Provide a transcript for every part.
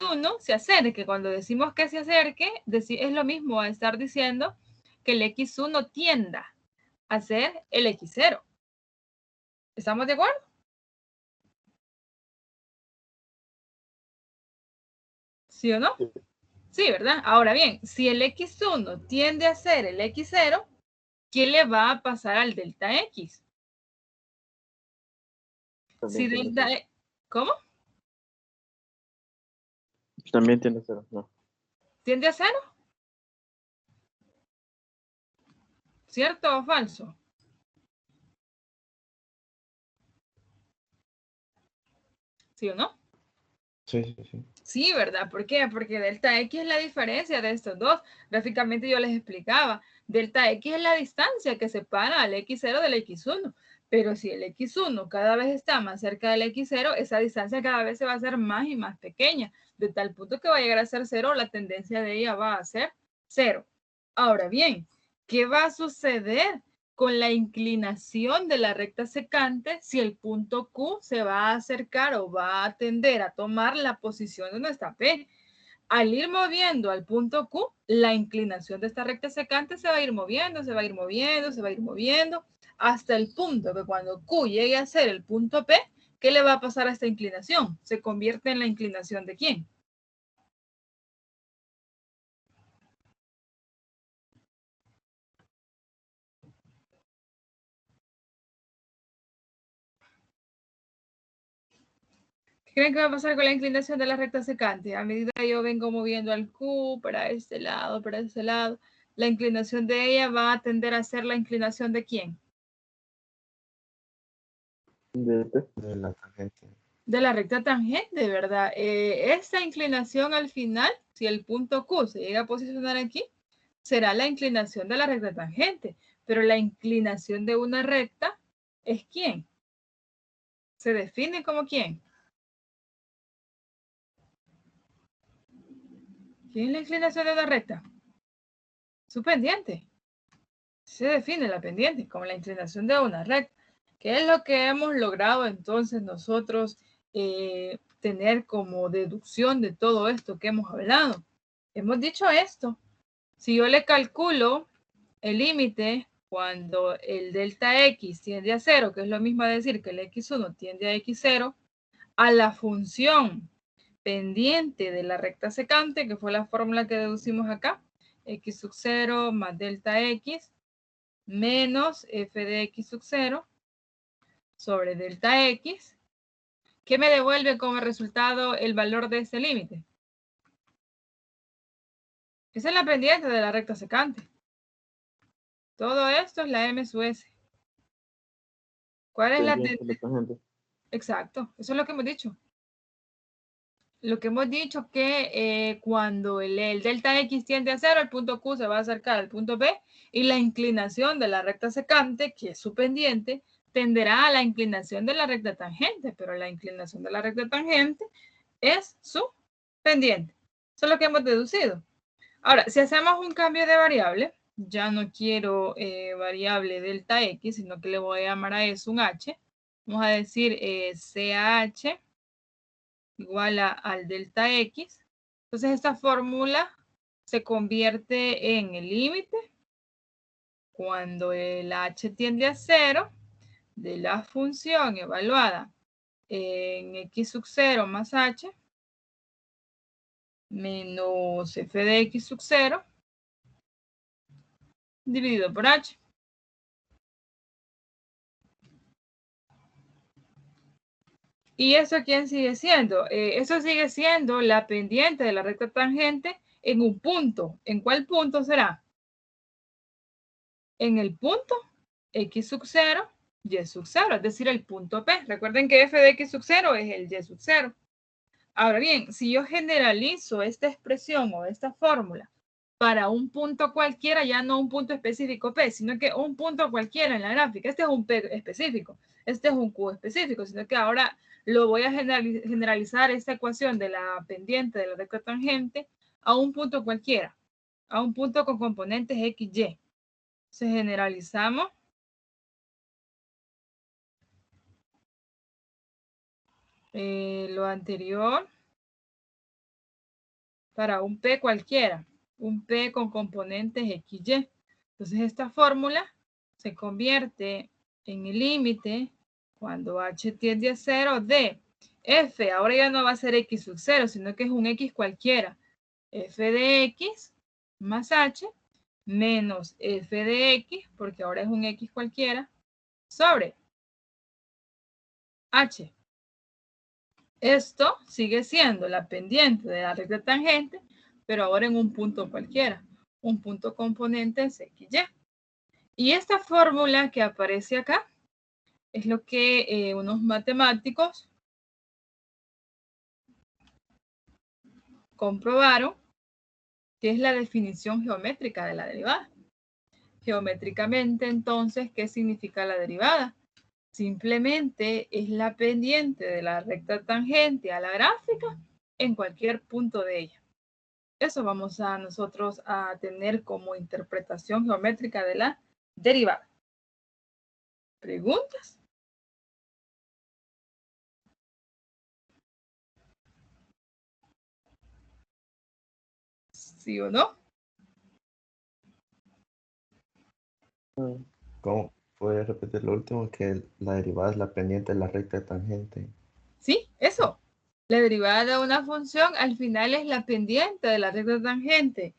X1 se acerque. Cuando decimos que se acerque, es lo mismo a estar diciendo que el X1 tienda a ser el X0. ¿Estamos de acuerdo? ¿Sí o no? Sí, ¿verdad? Ahora bien, si el X1 tiende a ser el X0, ¿qué le va a pasar al delta X? Si delta... ¿Cómo? También tiende a cero, no. ¿Tiende a 0? ¿Cierto o falso? ¿Sí o no? Sí. Sí, ¿verdad? ¿Por qué? Porque delta X es la diferencia de estos dos. Gráficamente yo les explicaba. Delta X es la distancia que separa al X0 del X1. Pero si el X1 cada vez está más cerca del X0, esa distancia cada vez se va a hacer más y más pequeña, de tal punto que va a llegar a ser 0, la tendencia de ella va a ser 0. Ahora bien, ¿qué va a suceder con la inclinación de la recta secante si el punto Q se va a acercar o va a tender a tomar la posición de nuestra P? Al ir moviendo al punto Q, la inclinación de esta recta secante se va a ir moviendo, se va a ir moviendo, se va a ir moviendo, hasta el punto que cuando Q llegue a ser el punto P, ¿qué le va a pasar a esta inclinación? Se convierte en la inclinación de ¿quién? ¿Qué creen que va a pasar con la inclinación de la recta secante? A medida que yo vengo moviendo al Q para este lado, la inclinación de ella va a tender a ser la inclinación de ¿quién? De la tangente. De la recta tangente, ¿verdad? Esta inclinación al final, si el punto Q se llega a posicionar aquí, será la inclinación de la recta tangente. Pero la inclinación de una recta es ¿quién? ¿Se define como quién? ¿Quién es la inclinación de una recta? Su pendiente. Se define la pendiente como la inclinación de una recta. ¿Qué es lo que hemos logrado entonces nosotros tener como deducción de todo esto que hemos hablado? Hemos dicho esto. Si yo le calculo el límite cuando el delta X tiende a 0, que es lo mismo a decir que el X1 tiende a X0, a la función pendiente de la recta secante, que fue la fórmula que deducimos acá, X sub 0 más delta X menos f de X sub 0 sobre delta X, ¿qué me devuelve como resultado el valor de este límite? Esa es la pendiente de la recta secante. Todo esto es la M sub S. ¿Cuál es la tangente? Exacto, eso es lo que hemos dicho. Lo que hemos dicho que cuando el delta X tiende a 0, el punto Q se va a acercar al punto P y la inclinación de la recta secante, que es su pendiente, tenderá a la inclinación de la recta tangente, pero la inclinación de la recta tangente es su pendiente. Eso es lo que hemos deducido. Ahora, si hacemos un cambio de variable, ya no quiero variable delta X, sino que le voy a llamar a eso un H. Vamos a decir CH igual al delta X. Entonces esta fórmula se convierte en el límite cuando el H tiende a 0 de la función evaluada en X sub 0 más H menos f de X sub 0 dividido por H. ¿Y eso quién sigue siendo? Eso sigue siendo la pendiente de la recta tangente en un punto. ¿En cuál punto será? En el punto X sub 0, Y sub 0, es decir, el punto P. Recuerden que f de X sub 0 es el Y sub 0. Ahora bien, si yo generalizo esta expresión o esta fórmula para un punto cualquiera, ya no un punto específico P, sino que un punto cualquiera en la gráfica. Este es un P específico, este es un Q específico, sino que ahora lo voy a generalizar esta ecuación de la pendiente de la recta tangente a un punto cualquiera, a un punto con componentes X, Y. Entonces generalizamos lo anterior para un P cualquiera, un P con componentes XY. Entonces esta fórmula se convierte en el límite cuando H tiende a 0 de F, ahora ya no va a ser X sub 0, sino que es un X cualquiera. F de X más H menos F de X, porque ahora es un X cualquiera, sobre H. Esto sigue siendo la pendiente de la recta tangente, pero ahora en un punto cualquiera. Un punto componente es XY. Y esta fórmula que aparece acá es lo que unos matemáticos comprobaron que es la definición geométrica de la derivada. Geométricamente, entonces, ¿qué significa la derivada? Simplemente es la pendiente de la recta tangente a la gráfica en cualquier punto de ella. Eso vamos a nosotros a tener como interpretación geométrica de la derivada. ¿Preguntas? ¿Sí o no? ¿Cómo? ¿Puedes repetir lo último? Que la derivada es la pendiente de la recta tangente. Sí, eso. La derivada de una función al final es la pendiente de la recta tangente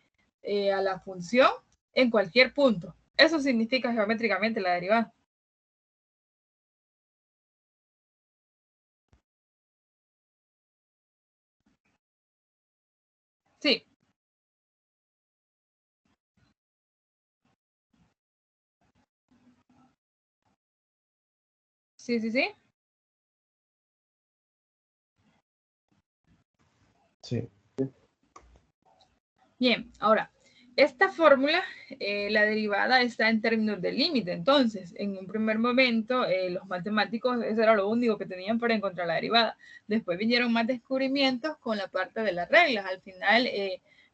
a la función en cualquier punto. Eso significa geométricamente la derivada. Sí. Sí, sí, sí. Sí. Bien, ahora, esta fórmula, la derivada está en términos de límite. Entonces, en un primer momento, los matemáticos, eso era lo único que tenían para encontrar la derivada. Después vinieron más descubrimientos con la parte de las reglas. Al final,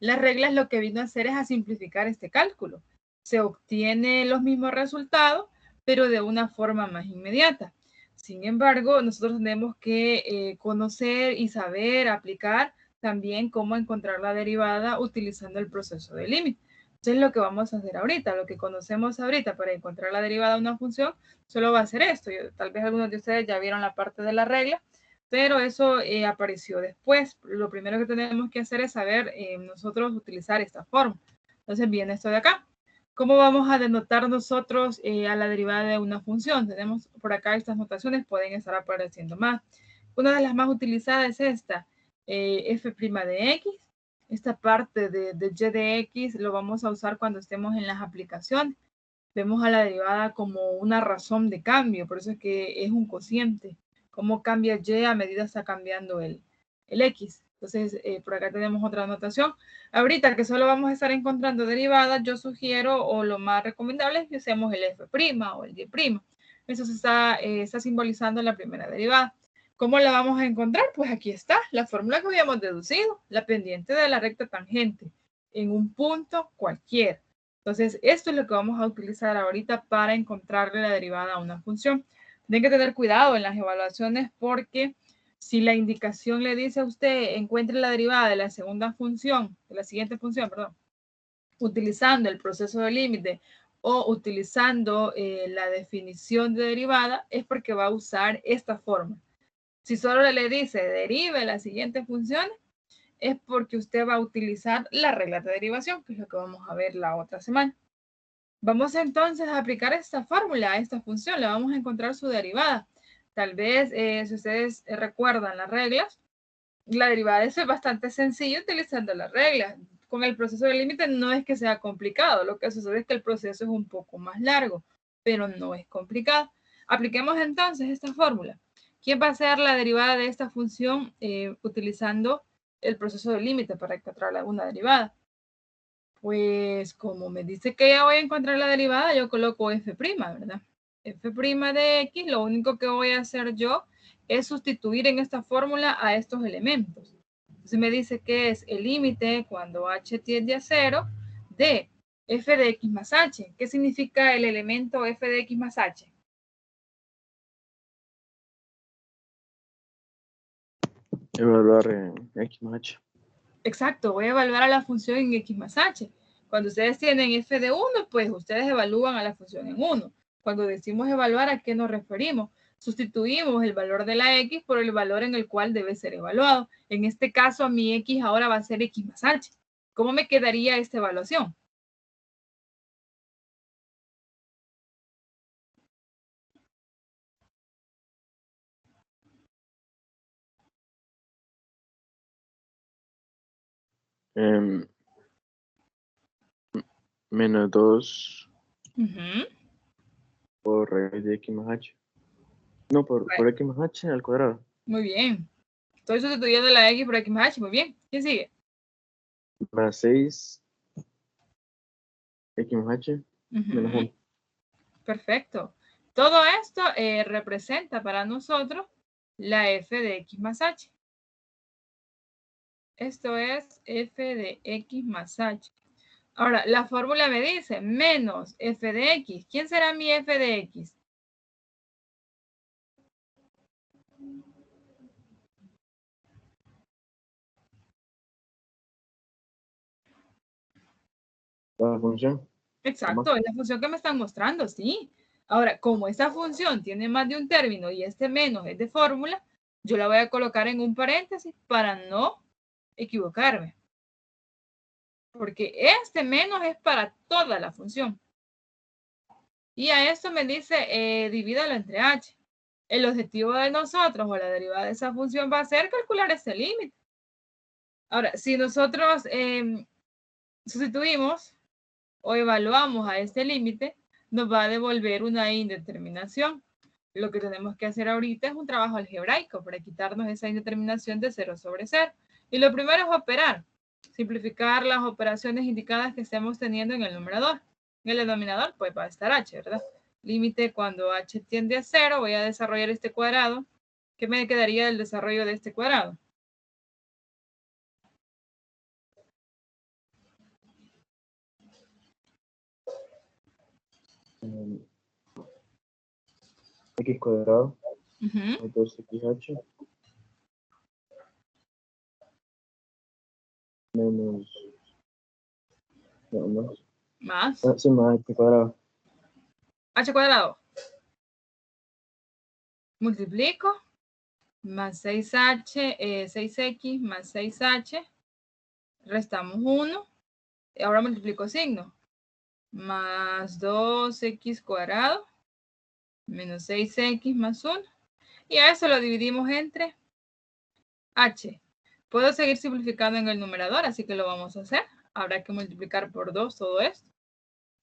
las reglas lo que vino a hacer es a simplificar este cálculo. Se obtienen los mismos resultados, pero de una forma más inmediata. Sin embargo, nosotros tenemos que conocer y saber aplicar también cómo encontrar la derivada utilizando el proceso de límite. Entonces, lo que vamos a hacer ahorita, lo que conocemos ahorita para encontrar la derivada de una función, solo va a ser esto. Tal vez algunos de ustedes ya vieron la parte de la regla, pero eso apareció después. Lo primero que tenemos que hacer es saber nosotros utilizar esta forma. Entonces, viene esto de acá. ¿Cómo vamos a denotar nosotros a la derivada de una función? Tenemos por acá estas notaciones, pueden estar apareciendo más. Una de las más utilizadas es esta, f' de x. Esta parte de y de x lo vamos a usar cuando estemos en las aplicaciones. Vemos a la derivada como una razón de cambio, por eso es que es un cociente. Cómo cambia y a medida que está cambiando el x. Entonces, por acá tenemos otra notación. Ahorita que solo vamos a estar encontrando derivadas, yo sugiero, o lo más recomendable es que usemos el f' o el y'. Eso se está simbolizando la primera derivada. ¿Cómo la vamos a encontrar? Pues aquí está, la fórmula que habíamos deducido, la pendiente de la recta tangente en un punto cualquiera. Entonces, esto es lo que vamos a utilizar ahorita para encontrarle la derivada a una función. Tienen que tener cuidado en las evaluaciones porque si la indicación le dice a usted encuentre la derivada de la segunda función, de la siguiente función, perdón, utilizando el proceso de límite o utilizando la definición de derivada, es porque va a usar esta forma. Si solo le dice derive las siguientes funciones, es porque usted va a utilizar la regla de derivación, que es lo que vamos a ver la otra semana. Vamos entonces a aplicar esta fórmula a esta función, le vamos a encontrar su derivada. Tal vez, si ustedes recuerdan las reglas, la derivada es bastante sencilla utilizando las reglas. Con el proceso de límite no es que sea complicado, lo que sucede es que el proceso es un poco más largo, pero no es complicado. Apliquemos entonces esta fórmula. ¿Quién va a ser la derivada de esta función utilizando el proceso de límite para encontrar una derivada? Pues como me dice que ya voy a encontrar la derivada, yo coloco f', ¿verdad? F' de x, lo único que voy a hacer yo es sustituir en esta fórmula a estos elementos. Entonces me dice que es el límite cuando h tiende a 0 de f de x más h. ¿Qué significa el elemento f de x más h? Evaluar x más h. Exacto, voy a evaluar a la función en x más h. Cuando ustedes tienen f de 1, pues ustedes evalúan a la función en 1. Cuando decimos evaluar, ¿a qué nos referimos? Sustituimos el valor de la x por el valor en el cual debe ser evaluado. En este caso, mi x ahora va a ser x más h. ¿Cómo me quedaría esta evaluación? Menos 2 Ujú. por raíz de x más h. No, por x más h al cuadrado. Muy bien. Estoy sustituyendo la x por x más h. Muy bien. ¿Quién sigue? Más 6 x más h menos Ujú. 1. Perfecto. Todo esto representa para nosotros la f de x más h. Esto es f de x más h. Ahora, la fórmula me dice menos f de x. ¿Quién será mi f de x? La función. Exacto, es la función que me están mostrando, sí. Ahora, como esta función tiene más de un término y este menos es de fórmula, yo la voy a colocar en un paréntesis para no equivocarme. Porque este menos es para toda la función. Y a esto me dice, divídalo entre h. El objetivo de nosotros o la derivada de esa función va a ser calcular ese límite. Ahora, si nosotros sustituimos o evaluamos a este límite, nos va a devolver una indeterminación. Lo que tenemos que hacer ahorita es un trabajo algebraico para quitarnos esa indeterminación de 0 sobre 0. Y lo primero es operar, simplificar las operaciones indicadas que estemos teniendo en el numerador. En el denominador, pues va a estar h, ¿verdad? Límite cuando h tiende a 0, voy a desarrollar este cuadrado. ¿Qué me quedaría del desarrollo de este cuadrado? X cuadrado. Uh-huh. 2xh. Menos. No, más. Más. Sí, más x cuadrado. H cuadrado. Multiplico. Más 6h, 6x más 6h. Restamos 1. Y ahora multiplico signo. Más 2x cuadrado. Menos 6x más 1. Y a eso lo dividimos entre h. Puedo seguir simplificando en el numerador, así que lo vamos a hacer. Habrá que multiplicar por 2 todo esto.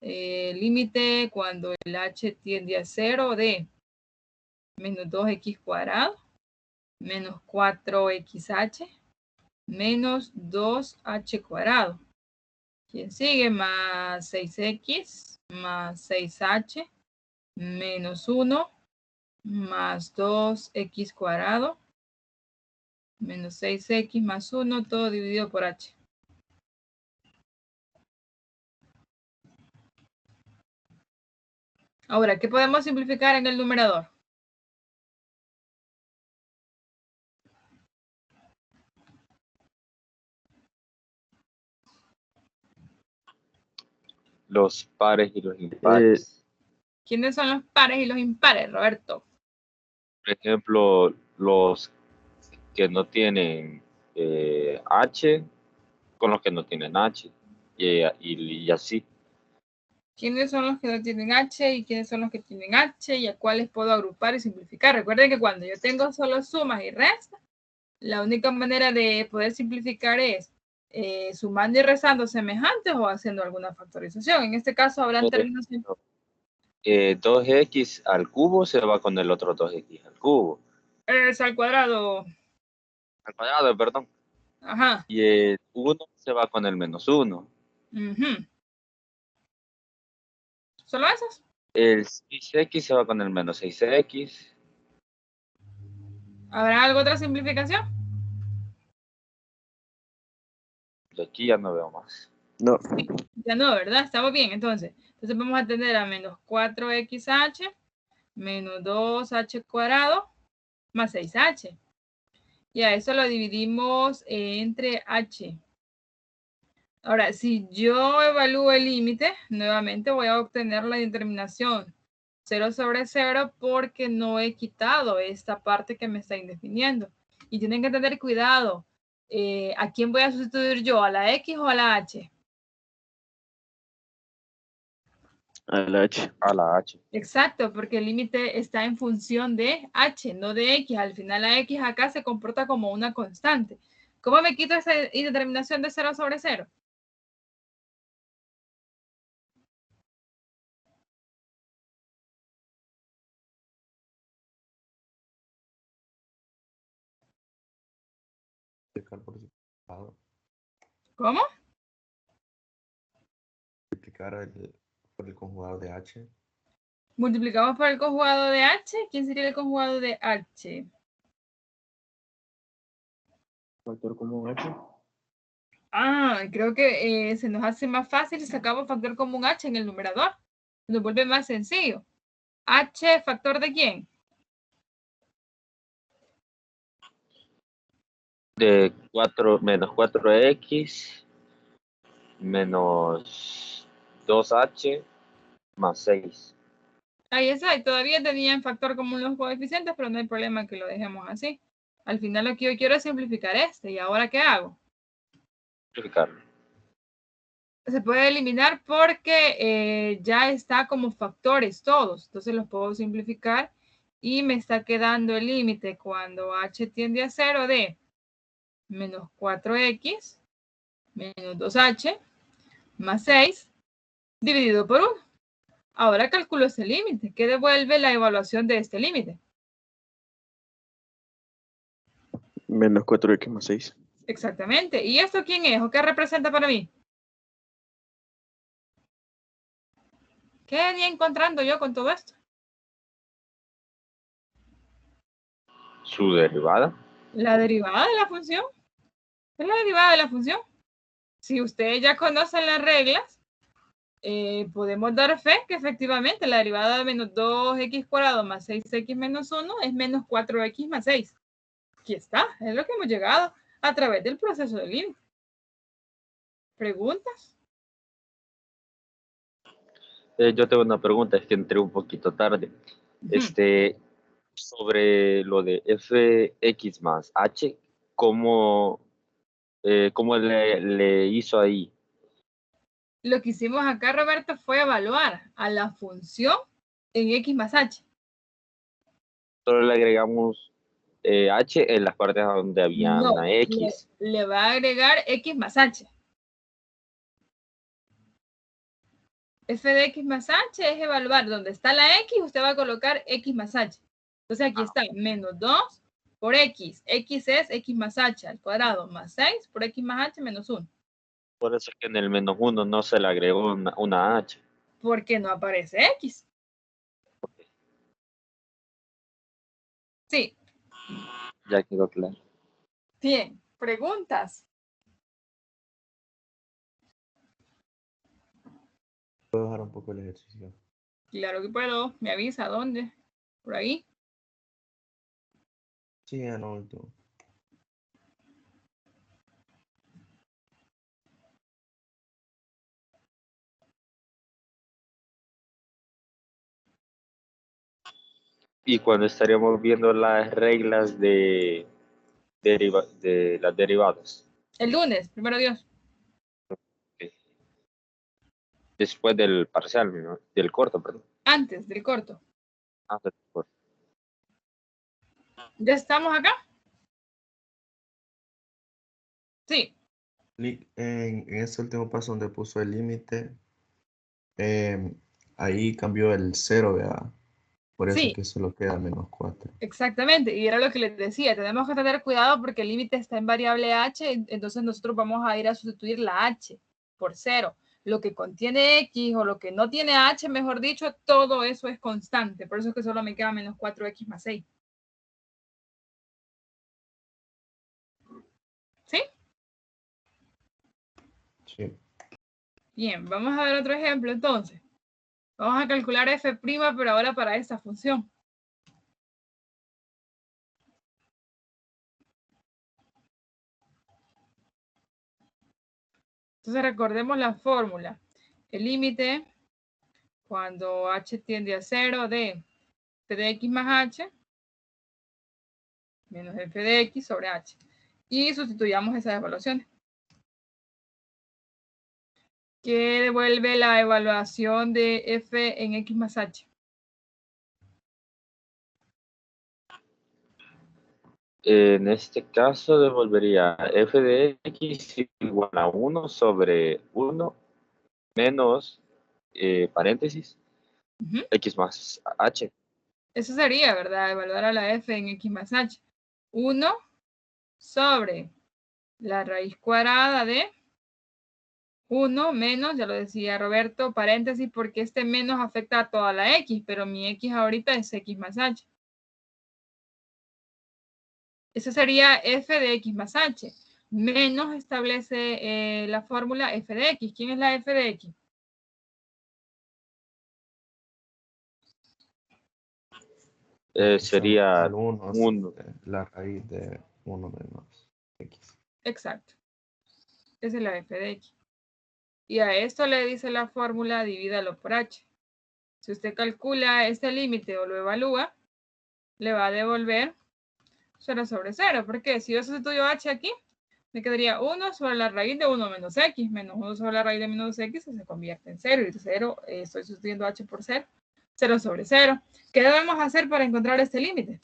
Límite cuando el h tiende a 0 de menos 2x cuadrado menos 4xh menos 2h cuadrado. ¿Quién sigue? Más 6x más 6h menos 1 más 2x cuadrado menos 6x más 1, todo dividido por h. Ahora, ¿qué podemos simplificar en el numerador? Los pares y los impares. ¿Quiénes son los pares y los impares, Roberto? Por ejemplo, los que no tienen H con los que no tienen H y así. ¿Quiénes son los que no tienen h y quiénes son los que tienen h y a cuáles puedo agrupar y simplificar? Recuerden que cuando yo tengo solo sumas y restas, la única manera de poder simplificar es sumando y restando semejantes o haciendo alguna factorización. En este caso habrán términos... 2x al cubo se va con el otro 2x al cubo. Es al cuadrado. Al cuadrado, perdón. Ajá. Y el 1 se va con el menos 1. Uh-huh. ¿Solo esos? El 6x se va con el menos 6x. ¿Habrá alguna otra simplificación? Y aquí ya no veo más. No. Ya no, ¿verdad? Estamos bien, entonces. Entonces vamos a tener a menos 4xh menos 2h cuadrado más 6h. Y a eso lo dividimos entre h. Ahora, si yo evalúo el límite, nuevamente voy a obtener la determinación 0 sobre 0 porque no he quitado esta parte que me está indefiniendo. Y tienen que tener cuidado. ¿A quién voy a sustituir yo? ¿A la X o a la H? A la H. A la H. Exacto, porque el límite está en función de H, no de X. Al final la X acá se comporta como una constante. ¿Cómo me quito esa indeterminación de 0 sobre 0? Multiplicar por separado. ¿Cómo? Multiplicar por el conjugado de H. Multiplicamos por el conjugado de H. ¿Quién sería el conjugado de H? Factor común H. Ah, creo que se nos hace más fácil si sacamos factor común H en el numerador. Nos vuelve más sencillo. H, ¿factor de quién? De 4 menos 4x menos 2h más 6. Ahí está, y todavía tenían factor común los coeficientes, pero no hay problema que lo dejemos así. Al final lo que yo quiero es simplificar este. ¿Y ahora qué hago? Simplificarlo. Se puede eliminar porque ya está como factores todos. Entonces los puedo simplificar y me está quedando el límite cuando h tiende a 0 de menos 4x menos 2h más 6 dividido por 1. Ahora calculo este límite. ¿Qué devuelve la evaluación de este límite? Menos 4x más 6. Exactamente. ¿Y esto quién es o qué representa para mí? ¿Qué venía encontrando yo con todo esto? Su derivada. La derivada de la función. Es la derivada de la función. Si ustedes ya conocen las reglas, podemos dar fe que efectivamente la derivada de menos 2x cuadrado más 6x menos 1 es menos 4x más 6. Aquí está, es lo que hemos llegado a través del proceso de límite. ¿Preguntas? Yo tengo una pregunta, es que entré un poquito tarde. Sobre lo de fx más h, ¿cómo le hizo ahí? Lo que hicimos acá, Roberto, fue evaluar a la función en x más h. Solo le agregamos h en las partes donde había No, una x. le va a agregar x más h. F de x más h es evaluar donde está la x, usted va a colocar x más h. Entonces aquí está menos 2 por x. X es x más h al cuadrado más 6 por x más h menos 1. Por eso es que en el menos 1 no se le agregó una h. Porque no aparece x. Sí. Ya quedó claro. Bien. ¿Preguntas? Puedo dejar un poco el ejercicio. Claro que puedo. Me avisa dónde. Por ahí. Sí, en lo último. Y cuando estaríamos viendo las reglas de las derivadas. El lunes, primero Dios. Después del parcial, ¿no? Del corto, perdón. Antes del corto. Antes del corto. ¿Ya estamos acá? Sí. En ese último paso donde puso el límite, ahí cambió el 0, ¿verdad? Por eso es Sí. que solo queda menos 4. Exactamente, y era lo que les decía, tenemos que tener cuidado porque el límite está en variable h, entonces nosotros vamos a ir a sustituir la h por 0. Lo que contiene x o lo que no tiene h, mejor dicho, todo eso es constante, por eso es que solo me queda menos 4x más 6. ¿Sí? Sí. Bien, vamos a ver otro ejemplo entonces. Vamos a calcular f', pero ahora para esta función. Entonces recordemos la fórmula. El límite cuando h tiende a 0 de f de x más h menos f de x sobre h. Y sustituyamos esas evaluaciones. ¿Qué devuelve la evaluación de f en x más h? En este caso devolvería f de x igual a 1 sobre 1 menos paréntesis x más h. Eso sería, ¿verdad? Evaluar a la f en x más h. 1 sobre la raíz cuadrada de 1 menos, ya lo decía Roberto, paréntesis, porque este menos afecta a toda la x, pero mi x ahorita es x más h. Eso sería f de x más h. Menos establece la fórmula f de x. ¿Quién es la f de x? Sería el 1, 1. la raíz de 1 menos x. Exacto. Esa es la f de x. Y a esto le dice la fórmula divídalo por h. Si usted calcula este límite o lo evalúa, le va a devolver 0 sobre 0. ¿Por qué? Si yo sustituyo h aquí, me quedaría 1 sobre la raíz de 1 menos x. Menos 1 sobre la raíz de menos x se convierte en 0. Y 0, estoy sustituyendo h por 0. 0 sobre 0. ¿Qué debemos hacer para encontrar este límite?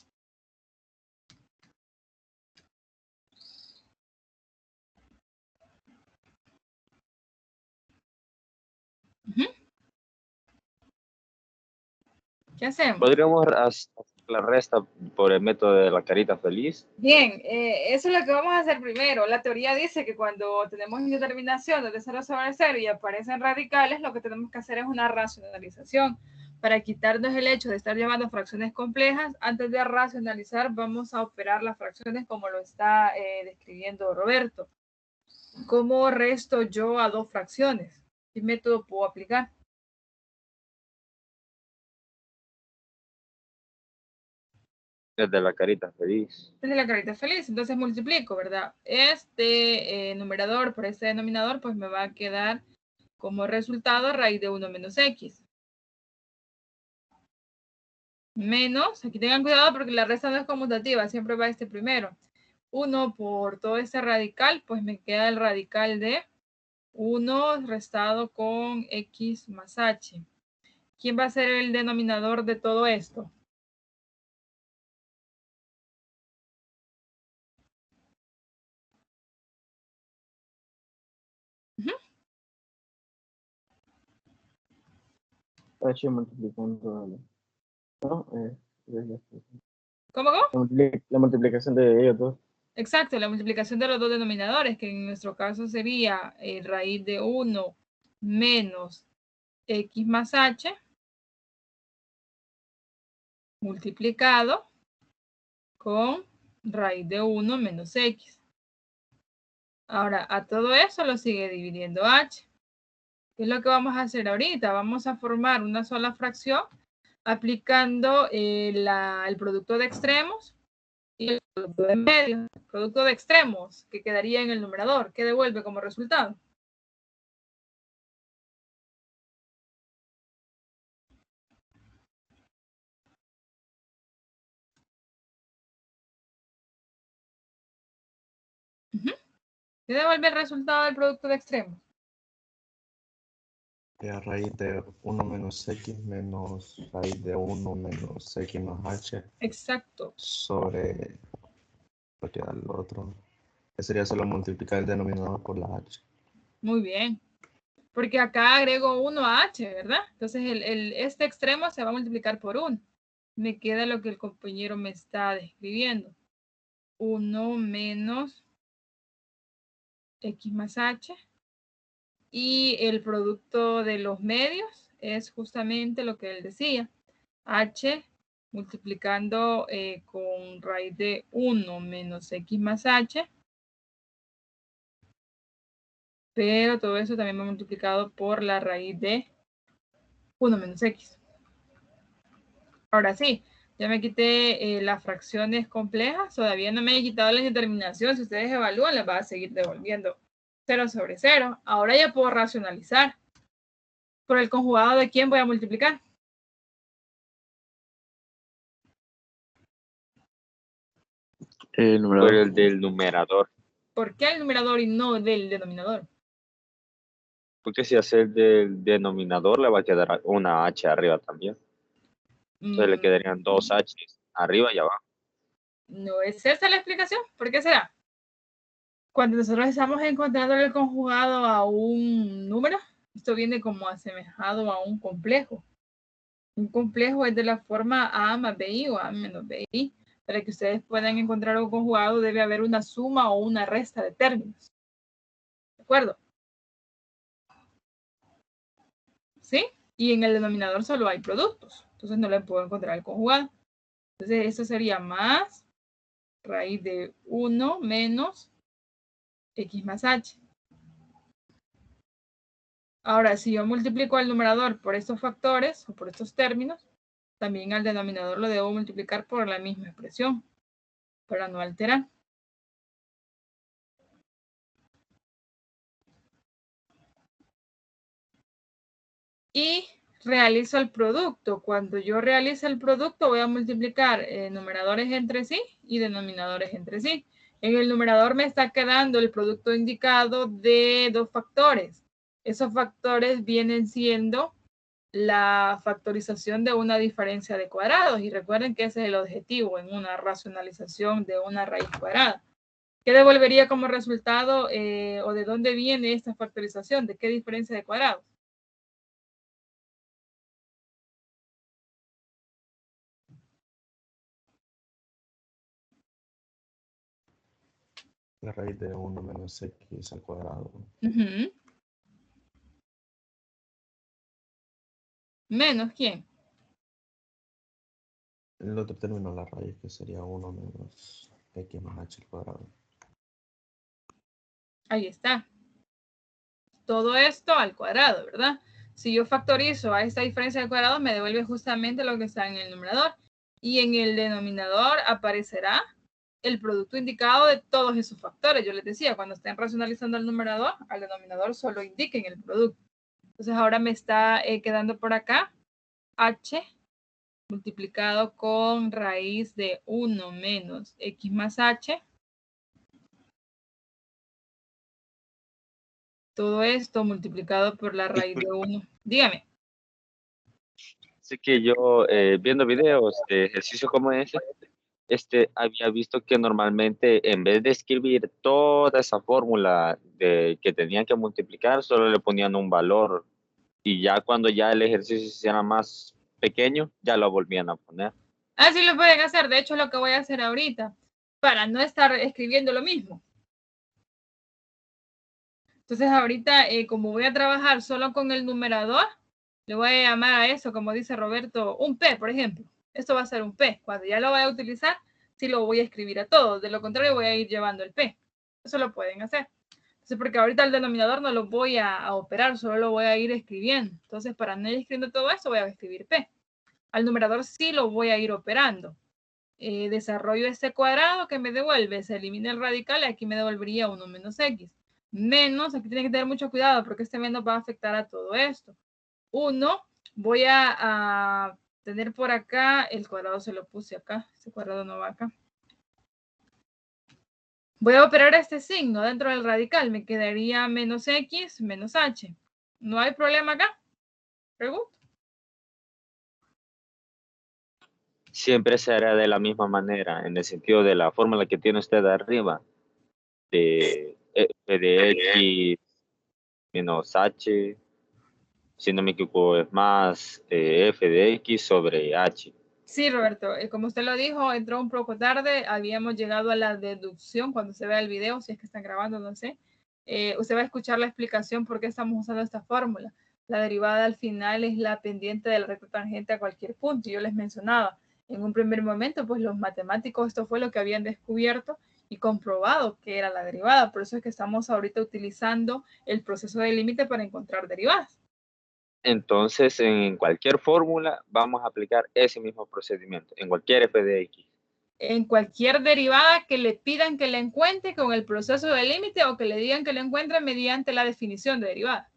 ¿Qué hacemos? Podríamos hacer la resta por el método de la carita feliz. Bien, eso es lo que vamos a hacer primero. La teoría dice que cuando tenemos indeterminaciones de 0 sobre 0 y aparecen radicales, lo que tenemos que hacer es una racionalización. Para quitarnos el hecho de estar llevando fracciones complejas, antes de racionalizar, vamos a operar las fracciones como lo está describiendo Roberto. ¿Cómo resto yo a dos fracciones? ¿Qué método puedo aplicar? Desde la carita feliz. Desde la carita feliz. Entonces multiplico, ¿verdad? Este numerador por este denominador, pues me va a quedar como resultado raíz de 1 menos x. Menos, aquí tengan cuidado porque la resta no es conmutativa, siempre va este primero. 1 por todo este radical, pues me queda el radical de 1 restado con x más h. ¿Quién va a ser el denominador de todo esto? H multiplicando. No, ¿Cómo? la multiplicación de ellos dos. Exacto, la multiplicación de los dos denominadores, que en nuestro caso sería raíz de 1 menos x más h multiplicado con raíz de 1 menos x. Ahora, a todo eso lo sigue dividiendo h. ¿Qué es lo que vamos a hacer ahorita? Vamos a formar una sola fracción aplicando el producto de extremos y el producto de medios. El producto de extremos que quedaría en el numerador. ¿Qué devuelve como resultado? ¿Qué devuelve el resultado del producto de extremos? A raíz de 1 menos x menos raíz de 1 menos x más h. Exacto. Sobre lo que da el otro. Que sería solo multiplicar el denominador por la h. Muy bien. Porque acá agrego 1 a h, ¿verdad? Entonces este extremo se va a multiplicar por 1. Me queda lo que el compañero me está describiendo. 1 menos x más h. Y el producto de los medios es justamente lo que él decía. H multiplicando con raíz de 1 menos x más h. Pero todo eso también va multiplicado por la raíz de 1 menos x. Ahora sí, ya me quité las fracciones complejas. Todavía no me he quitado la indeterminación. Si ustedes evalúan, les va a seguir devolviendo 0 sobre 0. Ahora ya puedo racionalizar. ¿Por el conjugado de quién voy a multiplicar? El Por numerador. el del numerador. ¿Por qué el numerador y no del denominador? Porque si hace el del denominador, le va a quedar una H arriba también. Entonces le quedarían dos H arriba y abajo. No es esa la explicación. ¿Por qué será? Cuando nosotros estamos encontrando el conjugado a un número, esto viene como asemejado a un complejo. Un complejo es de la forma A más BI o A menos BI. Para que ustedes puedan encontrar un conjugado debe haber una suma o una resta de términos. ¿De acuerdo? ¿Sí? Y en el denominador solo hay productos. Entonces no le puedo encontrar el conjugado. Entonces eso sería más raíz de 1 menos X más H. Ahora, si yo multiplico al numerador por estos factores o por estos términos, también al denominador lo debo multiplicar por la misma expresión para no alterar. Y realizo el producto. Cuando yo realice el producto voy a multiplicar numeradores entre sí y denominadores entre sí. En el numerador me está quedando el producto indicado de dos factores. Esos factores vienen siendo la factorización de una diferencia de cuadrados. Y recuerden que ese es el objetivo en una racionalización de una raíz cuadrada. ¿Qué devolvería como resultado o de dónde viene esta factorización? ¿De qué diferencia de cuadrados? La raíz de 1 menos X al cuadrado. ¿Menos quién? El otro término, la raíz, que sería 1 menos X más H al cuadrado. Ahí está. Todo esto al cuadrado, ¿verdad? Si yo factorizo a esta diferencia de cuadrado, me devuelve justamente lo que está en el numerador. Y en el denominador aparecerá el producto indicado de todos esos factores. Yo les decía, cuando estén racionalizando el numerador, al denominador solo indiquen el producto. Entonces ahora me está quedando por acá H multiplicado con raíz de 1 menos X más H. Todo esto multiplicado por la raíz de 1. Dígame. Así que yo, viendo videos de ejercicios como ese, había visto que normalmente en vez de escribir toda esa fórmula de que tenían que multiplicar, solo le ponían un valor. Y ya cuando ya el ejercicio se hiciera más pequeño, ya lo volvían a poner. Así lo pueden hacer. De hecho, es lo que voy a hacer ahorita. Para no estar escribiendo lo mismo. Entonces ahorita, como voy a trabajar solo con el numerador, le voy a llamar a eso, como dice Roberto, un P, por ejemplo. Esto va a ser un P. Cuando ya lo vaya a utilizar, sí lo voy a escribir a todos. De lo contrario, voy a ir llevando el P. Eso lo pueden hacer. Entonces, porque ahorita el denominador no lo voy a operar, solo lo voy a ir escribiendo. Entonces, para no ir escribiendo todo eso, voy a escribir P. Al numerador sí lo voy a ir operando. Desarrollo este cuadrado que me devuelve, se elimina el radical y aquí me devolvería 1 menos X. Menos, aquí tienen que tener mucho cuidado porque este menos va a afectar a todo esto. 1, voy a tener por acá, el cuadrado se lo puse acá, este cuadrado no va acá. Voy a operar este signo dentro del radical, me quedaría menos X menos H. ¿No hay problema acá? Pregunto. Siempre será de la misma manera, en el sentido de la fórmula que tiene usted arriba, de f de x menos h, si no me equivoco, es más f de x sobre h. Sí, Roberto, como usted lo dijo, entró un poco tarde, habíamos llegado a la deducción cuando se vea el video, si es que están grabando, no sé. Usted va a escuchar la explicación por qué estamos usando esta fórmula. La derivada al final es la pendiente de la recta tangente a cualquier punto. Yo les mencionaba, en un primer momento, pues los matemáticos, esto fue lo que habían descubierto y comprobado que era la derivada. Por eso es que estamos ahorita utilizando el proceso de límite para encontrar derivadas. Entonces, en cualquier fórmula vamos a aplicar ese mismo procedimiento, en cualquier f de x. en cualquier derivada que le pidan que le encuentre con el proceso de límite o que le digan que le encuentre mediante la definición de derivada.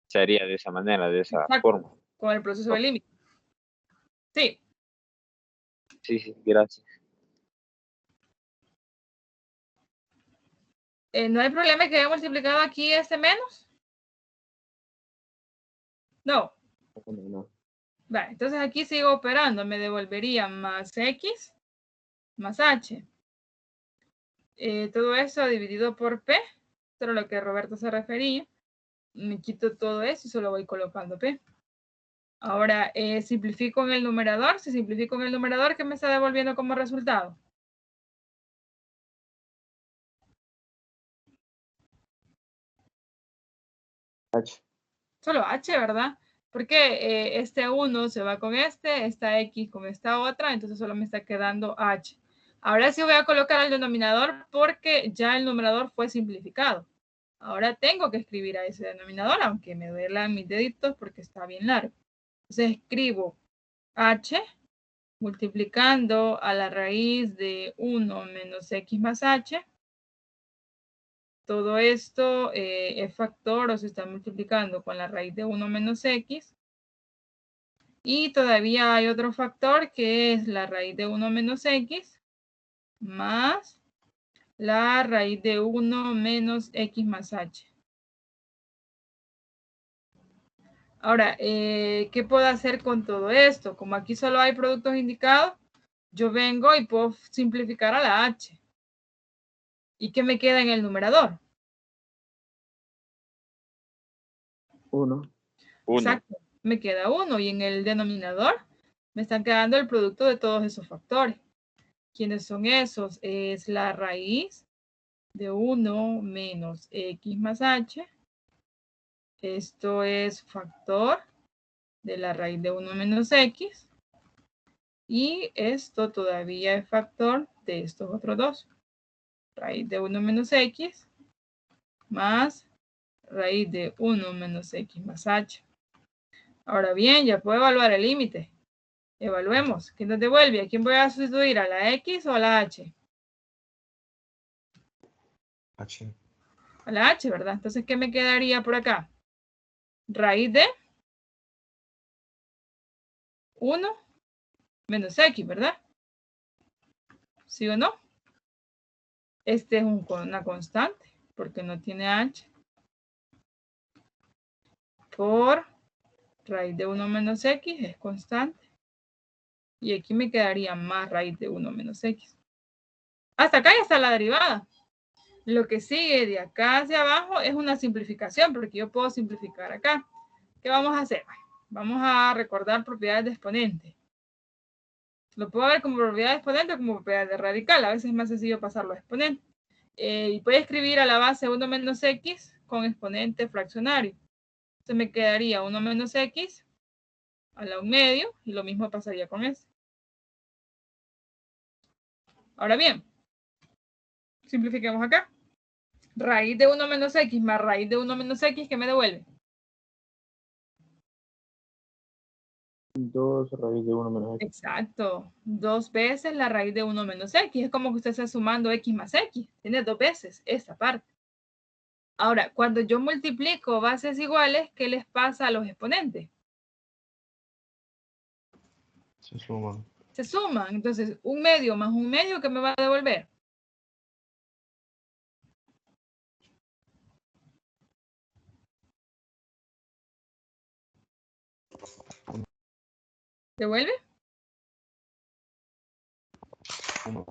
Sería de esa manera, de esa Exacto, forma. con el proceso de límite. Sí. Sí, sí, gracias. ¿No hay problema que haya multiplicado aquí este menos? No. No. Vale, entonces aquí sigo operando. Me devolvería más X más H. Todo eso dividido por P. Esto era lo que Roberto se refería. Me quito todo eso y solo voy colocando P. Ahora, simplifico en el numerador. Si simplifico en el numerador, ¿qué me está devolviendo como resultado? H. Solo H, ¿verdad? Porque este 1 se va con esta X con esta otra, entonces solo me está quedando H. Ahora sí voy a colocar el denominador porque ya el numerador fue simplificado. Ahora tengo que escribir a ese denominador, aunque me duelan mis deditos porque está bien largo. Entonces escribo H multiplicando a la raíz de 1 menos X más H. Todo esto es factor o se está multiplicando con la raíz de 1 menos X. Y todavía hay otro factor que es la raíz de 1 menos X más la raíz de 1 menos X más H. Ahora, ¿qué puedo hacer con todo esto? Como aquí solo hay productos indicados, yo vengo y puedo simplificar a la H. ¿Y qué me queda en el numerador? 1. Exacto, me queda 1 y en el denominador me están quedando el producto de todos esos factores. ¿Quiénes son esos? Es la raíz de 1 menos X más H. Esto es factor de la raíz de 1 menos X. Y esto todavía es factor de estos otros dos. Raíz de 1 menos X más raíz de 1 menos X más H. Ahora bien, ya puedo evaluar el límite. Evaluemos. ¿Quién nos devuelve? ¿A quién voy a sustituir? ¿A la X o a la H? H. A la H, ¿verdad? Entonces, ¿qué me quedaría por acá? Raíz de 1 menos X, ¿verdad? ¿Sí o no? Este es una constante, porque no tiene H. Por raíz de 1 menos X es constante. Y aquí me quedaría más raíz de 1 menos X. Hasta acá ya está la derivada. Lo que sigue de acá hacia abajo es una simplificación, porque yo puedo simplificar acá. ¿Qué vamos a hacer? Vamos a recordar propiedades de exponente. Lo puedo ver como propiedad de exponente o como propiedad de radical. A veces es más sencillo pasarlo a exponente. Y voy a escribir a la base 1 menos X con exponente fraccionario. Entonces me quedaría 1 menos X a la 1 medio y lo mismo pasaría con este. Ahora bien, simplifiquemos acá. Raíz de 1 menos X más raíz de 1 menos X, ¿qué me devuelve? 2 raíz de 1 menos X. Exacto. 2 veces la raíz de 1 menos X. Es como que usted está sumando X más X. Tiene 2 veces esta parte. Ahora, cuando yo multiplico bases iguales, ¿qué les pasa a los exponentes? Se suman. Se suman. Entonces, 1 medio más 1 medio, ¿qué me va a devolver? ¿Devuelve? 1.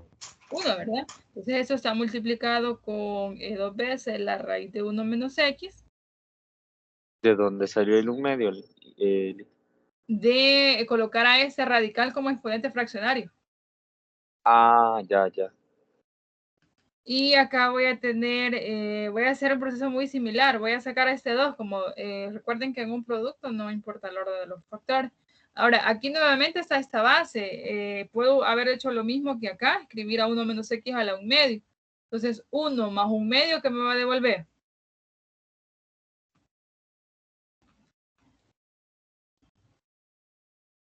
1, ¿verdad? Entonces, eso está multiplicado con 2 veces la raíz de 1 menos X. ¿De dónde salió el un medio? De colocar a este radical como exponente fraccionario. Ya, ya. Y acá voy a tener, voy a hacer un proceso muy similar. Voy a sacar a este 2, como recuerden que en un producto no importa el orden de los factores. Ahora, aquí nuevamente está esta base. Puedo haber hecho lo mismo que acá, escribir a 1 menos X a la 1 medio. Entonces, 1 más 1 medio, ¿qué me va a devolver?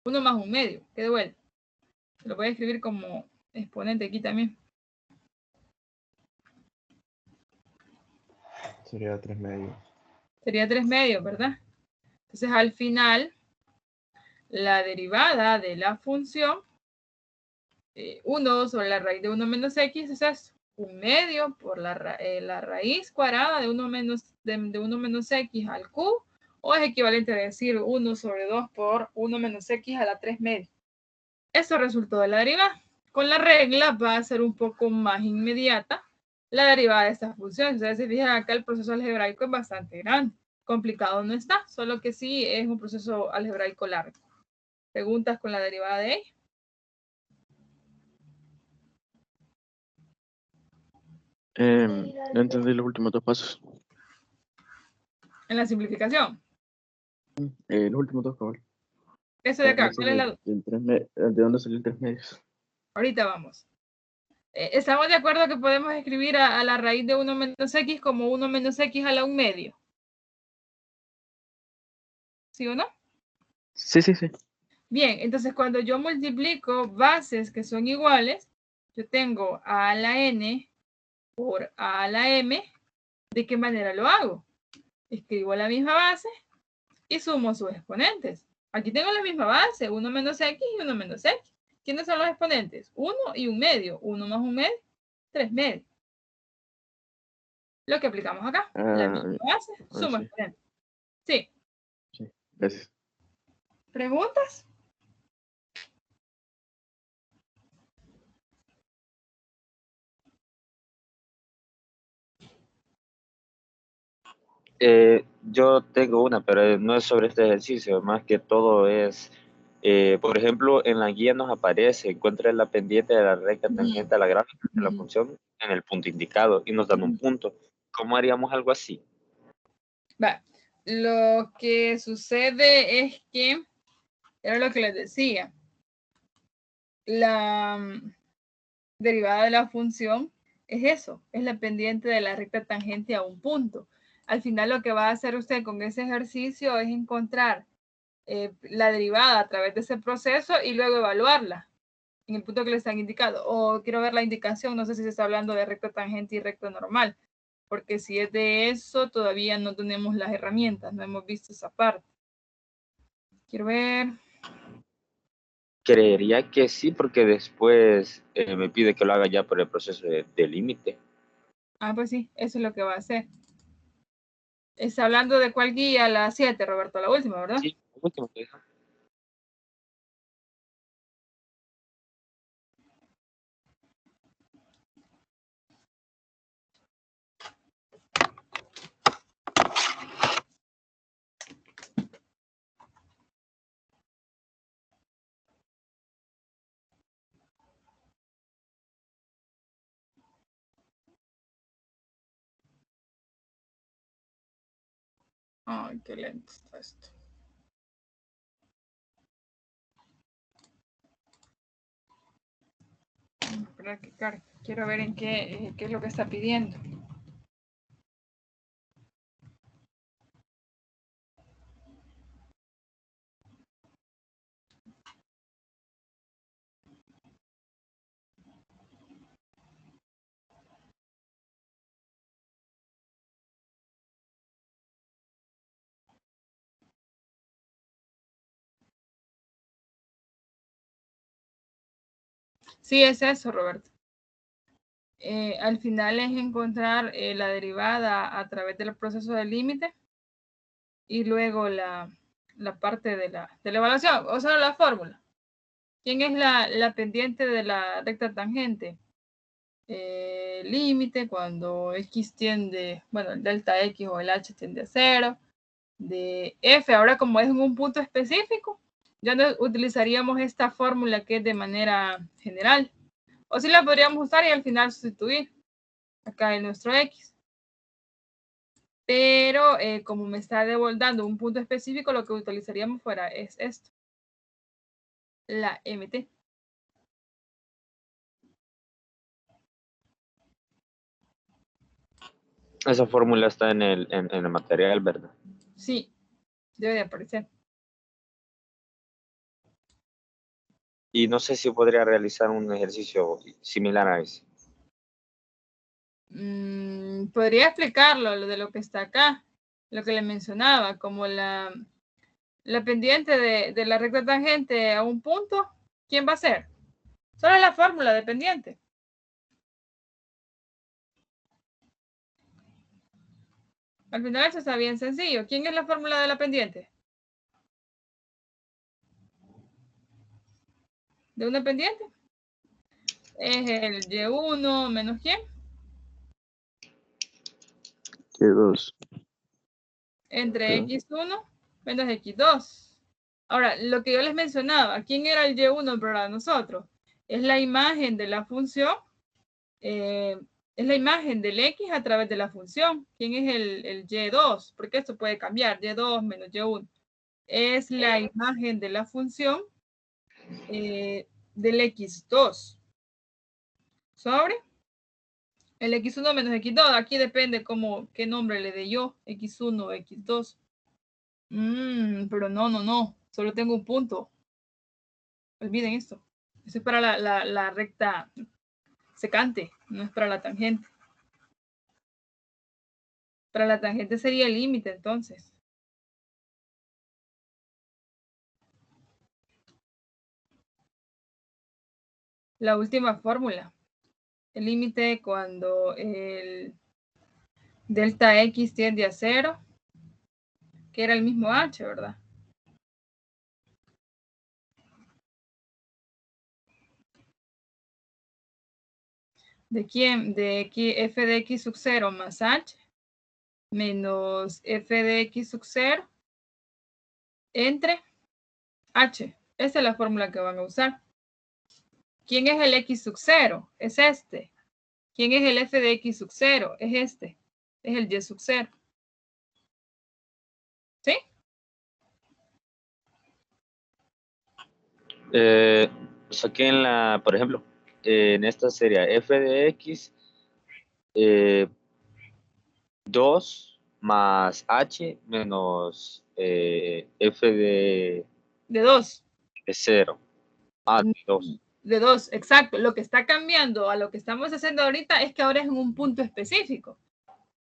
1 más 1 medio, ¿qué devuelve? Lo voy a escribir como exponente aquí también. Sería 3 medios. Sería 3 medios, ¿verdad? Entonces, al final, la derivada de la función 1 sobre la raíz de 1 menos x es eso, 1 medio por la raíz cuadrada de 1 menos x al q, o es equivalente a decir 1 sobre 2 por 1 menos x a la 3 medios. Eso resultó de la derivada. Con la regla va a ser un poco más inmediata la derivada de esta función. Entonces, se fijan acá, el proceso algebraico es bastante grande. Complicado no está, solo que sí es un proceso algebraico largo. ¿Preguntas con la derivada de ella? No entendí los últimos dos pasos. En la simplificación. Los últimos dos, cabal. Eso de acá, ¿cuál es la duda? ¿De dónde salió el 3 medios? Ahorita vamos. ¿Estamos de acuerdo que podemos escribir a la raíz de 1 menos x como 1 menos x a la 1 medio? ¿Sí o no? Sí, sí, sí. Bien, entonces cuando yo multiplico bases que son iguales, yo tengo a la n por a la m. ¿De qué manera lo hago? Escribo la misma base y sumo sus exponentes. Aquí tengo la misma base, 1 menos x y 1 menos x. ¿Quiénes son los exponentes? 1 y 1 medio. 1 más 1 medio, 3 medios. Lo que aplicamos acá. La misma base, suma sí. exponentes. Sí. Sí, gracias. ¿Preguntas? Yo tengo una, pero no es sobre este ejercicio, más que todo es, por ejemplo, en la guía nos aparece, encuentra la pendiente de la recta tangente a la gráfica de la función en el punto indicado y nos dan un punto. ¿Cómo haríamos algo así? Va. Lo que sucede es que, era lo que les decía, la derivada de la función es eso, es la pendiente de la recta tangente a un punto. Al final lo que va a hacer usted con ese ejercicio es encontrar la derivada a través de ese proceso y luego evaluarla en el punto que le están indicando. O quiero ver la indicación, no sé si se está hablando de recta tangente y recta normal, porque si es de eso, todavía no tenemos las herramientas, no hemos visto esa parte. Quiero ver. Creería que sí, porque después me pide que lo haga ya por el proceso de límite. Ah, pues sí, eso es lo que va a hacer. Está hablando de cuál guía, la 7, Roberto, la última, ¿verdad? Sí, la última que dijo. Ay, qué lento está esto. Espera que cargue. Quiero ver en qué es lo que está pidiendo. Sí, es eso, Roberto. Al final es encontrar la derivada a través del proceso de límite y luego la parte de la evaluación, o sea, la fórmula. ¿Quién es la pendiente de la recta tangente? Límite cuando x tiende, bueno, el delta x o el h tiende a 0, de f. Ahora, como es en un punto específico, ya no utilizaríamos esta fórmula que es de manera general. O sí la podríamos usar y al final sustituir acá en nuestro x. Pero como me está devolviendo un punto específico, lo que utilizaríamos fuera es esto. La MT. Esa fórmula está en el material, ¿verdad? Sí, debe de aparecer. Y no sé si podría realizar un ejercicio similar a ese. Podría explicarlo, lo de lo que está acá, lo que le mencionaba, como la pendiente de la recta tangente a un punto. ¿Quién va a ser? Solo es la fórmula de pendiente. Al final eso está bien sencillo. ¿Quién es la fórmula de la pendiente? ¿De una pendiente? Es el Y1 menos ¿quién? Y2. Entre Sí. X1 menos X2. Ahora, lo que yo les mencionaba, ¿quién era el Y1 para nosotros? Es la imagen de la función, es la imagen del X a través de la función. ¿Quién es el Y2? Porque esto puede cambiar, Y2 menos Y1. Es la imagen de la función del X2 sobre el X1 menos X2. Aquí depende qué nombre le dé yo, X1 o X2. Pero no. Solo tengo un punto. Olviden esto. Eso es para la recta secante, no es para la tangente. Para la tangente sería el límite, entonces. La última fórmula. El límite cuando el delta X tiende a 0, que era el mismo H, ¿verdad? ¿De quién? De X, f de X sub 0 más H menos f de X sub 0 entre H. Esa es la fórmula que van a usar. ¿Quién es el X sub 0? Es este. ¿Quién es el f de X sub 0? Es este. Es el Y sub 0. ¿Sí? Pues aquí por ejemplo, en esta sería f de x 2 más h menos f de 2. De 0. De 2. De 2, exacto. Lo que está cambiando a lo que estamos haciendo ahorita es que ahora es en un punto específico.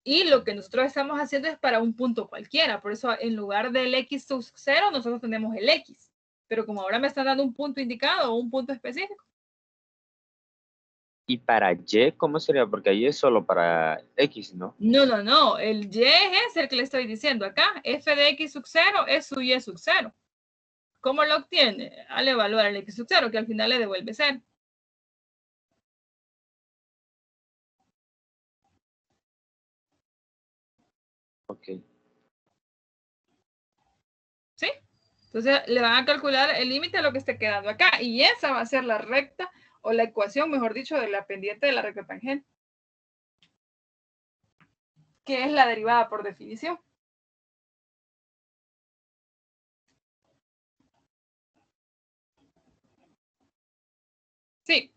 Y lo que nosotros estamos haciendo es para un punto cualquiera. Por eso, en lugar del X sub 0, nosotros tenemos el X. Pero como ahora me están dando un punto indicado o un punto específico. ¿Y para Y cómo sería? Porque ahí es solo para X, ¿no? No. El Y es el que le estoy diciendo acá. F de X sub 0 es su Y sub 0. ¿Cómo lo obtiene? Al evaluar el X sub 0, que al final le devuelve 0. Ok. ¿Sí? Entonces le van a calcular el límite a lo que esté quedando acá. Y esa va a ser la recta o la ecuación, mejor dicho, de la pendiente de la recta tangente. Que es la derivada por definición. Sí.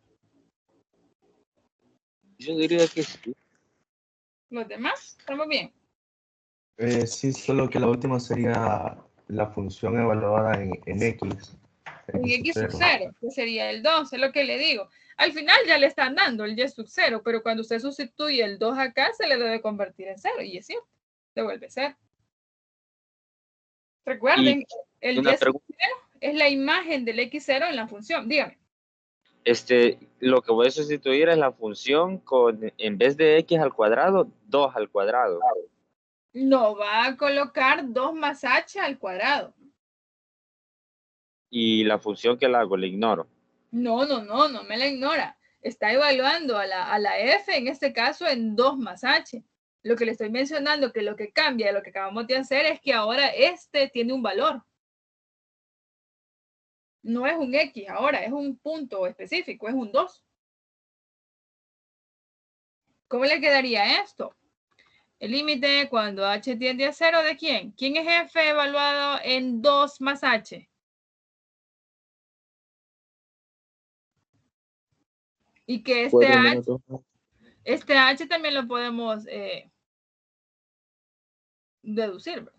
Yo diría que sí. ¿Los demás? ¿Estamos bien? Sí, solo que la última sería la función evaluada en X. En X sub 0. 0, que sería el 2, es lo que le digo. Al final ya le están dando el Y sub 0, pero cuando usted sustituye el 2 acá, se le debe convertir en 0, y es cierto, devuelve 0. Recuerden, el Y sub 0 es la imagen del X0 en la función. Dígame. Lo que voy a sustituir es la función con, en vez de X al cuadrado, 2 al cuadrado. No, va a colocar 2 más H al cuadrado. Y la función que la hago, la ignoro. No me la ignora. Está evaluando a la F, en este caso, en 2 más H. Lo que le estoy mencionando, que lo que cambia de lo que acabamos de hacer es que ahora este tiene un valor. No es un X ahora, es un punto específico, es un 2. ¿Cómo le quedaría esto? El límite cuando H tiende a 0, ¿de quién? ¿Quién es F evaluado en 2 más H? Y que este H también lo podemos deducir.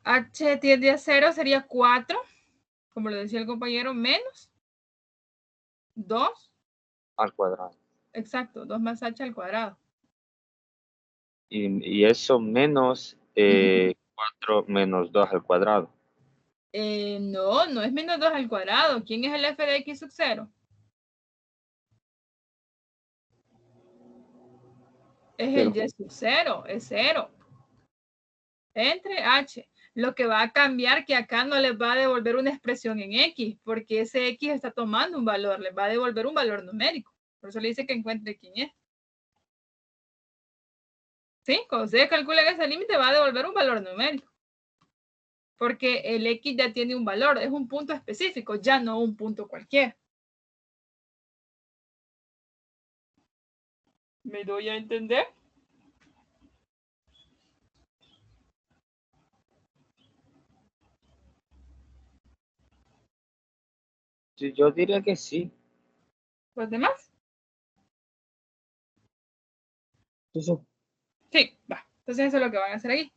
H tiende a 0 sería 4 como lo decía el compañero, menos 2 al cuadrado. Exacto, 2 más h al cuadrado. Y eso menos 4 menos 2 al cuadrado. No, no es menos 2 al cuadrado. ¿Quién es el f de x sub 0? Es el y sub 0, es 0. Entre h. Lo que va a cambiar que acá no les va a devolver una expresión en x, porque ese x está tomando un valor, les va a devolver un valor numérico. Por eso le dice que encuentre quién es. ¿Sí? Cuando ustedes calculan ese límite va a devolver un valor numérico. Porque el x ya tiene un valor, es un punto específico, ya no un punto cualquiera. ¿Me doy a entender? Yo diría que sí. ¿Los demás? Sí, sí. Sí, va. Entonces eso es lo que van a hacer aquí.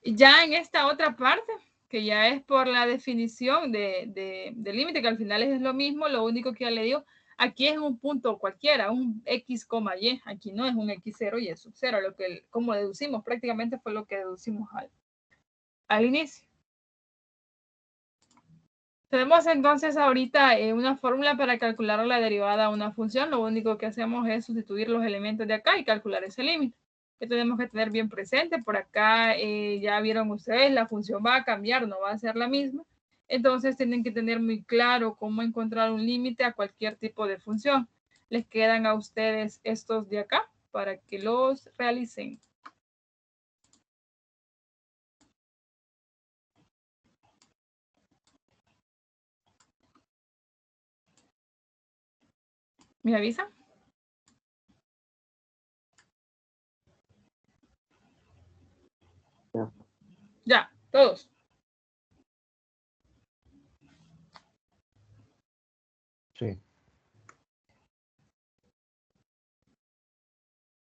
Y ya en esta otra parte, que ya es por la definición de límite, que al final es lo mismo, lo único que ya le digo, aquí es un punto cualquiera, un x, y, aquí no es un x0 y es sub 0, lo que, como deducimos, prácticamente fue lo que deducimos al inicio. Tenemos entonces ahorita una fórmula para calcular la derivada de una función, lo único que hacemos es sustituir los elementos de acá y calcular ese límite. Que tenemos que tener bien presente, por acá ya vieron ustedes, la función va a cambiar, no va a ser la misma. Entonces tienen que tener muy claro cómo encontrar un límite a cualquier tipo de función. Les quedan a ustedes estos de acá para que los realicen. ¿Me avisan? Ya. Ya, todos. Sí.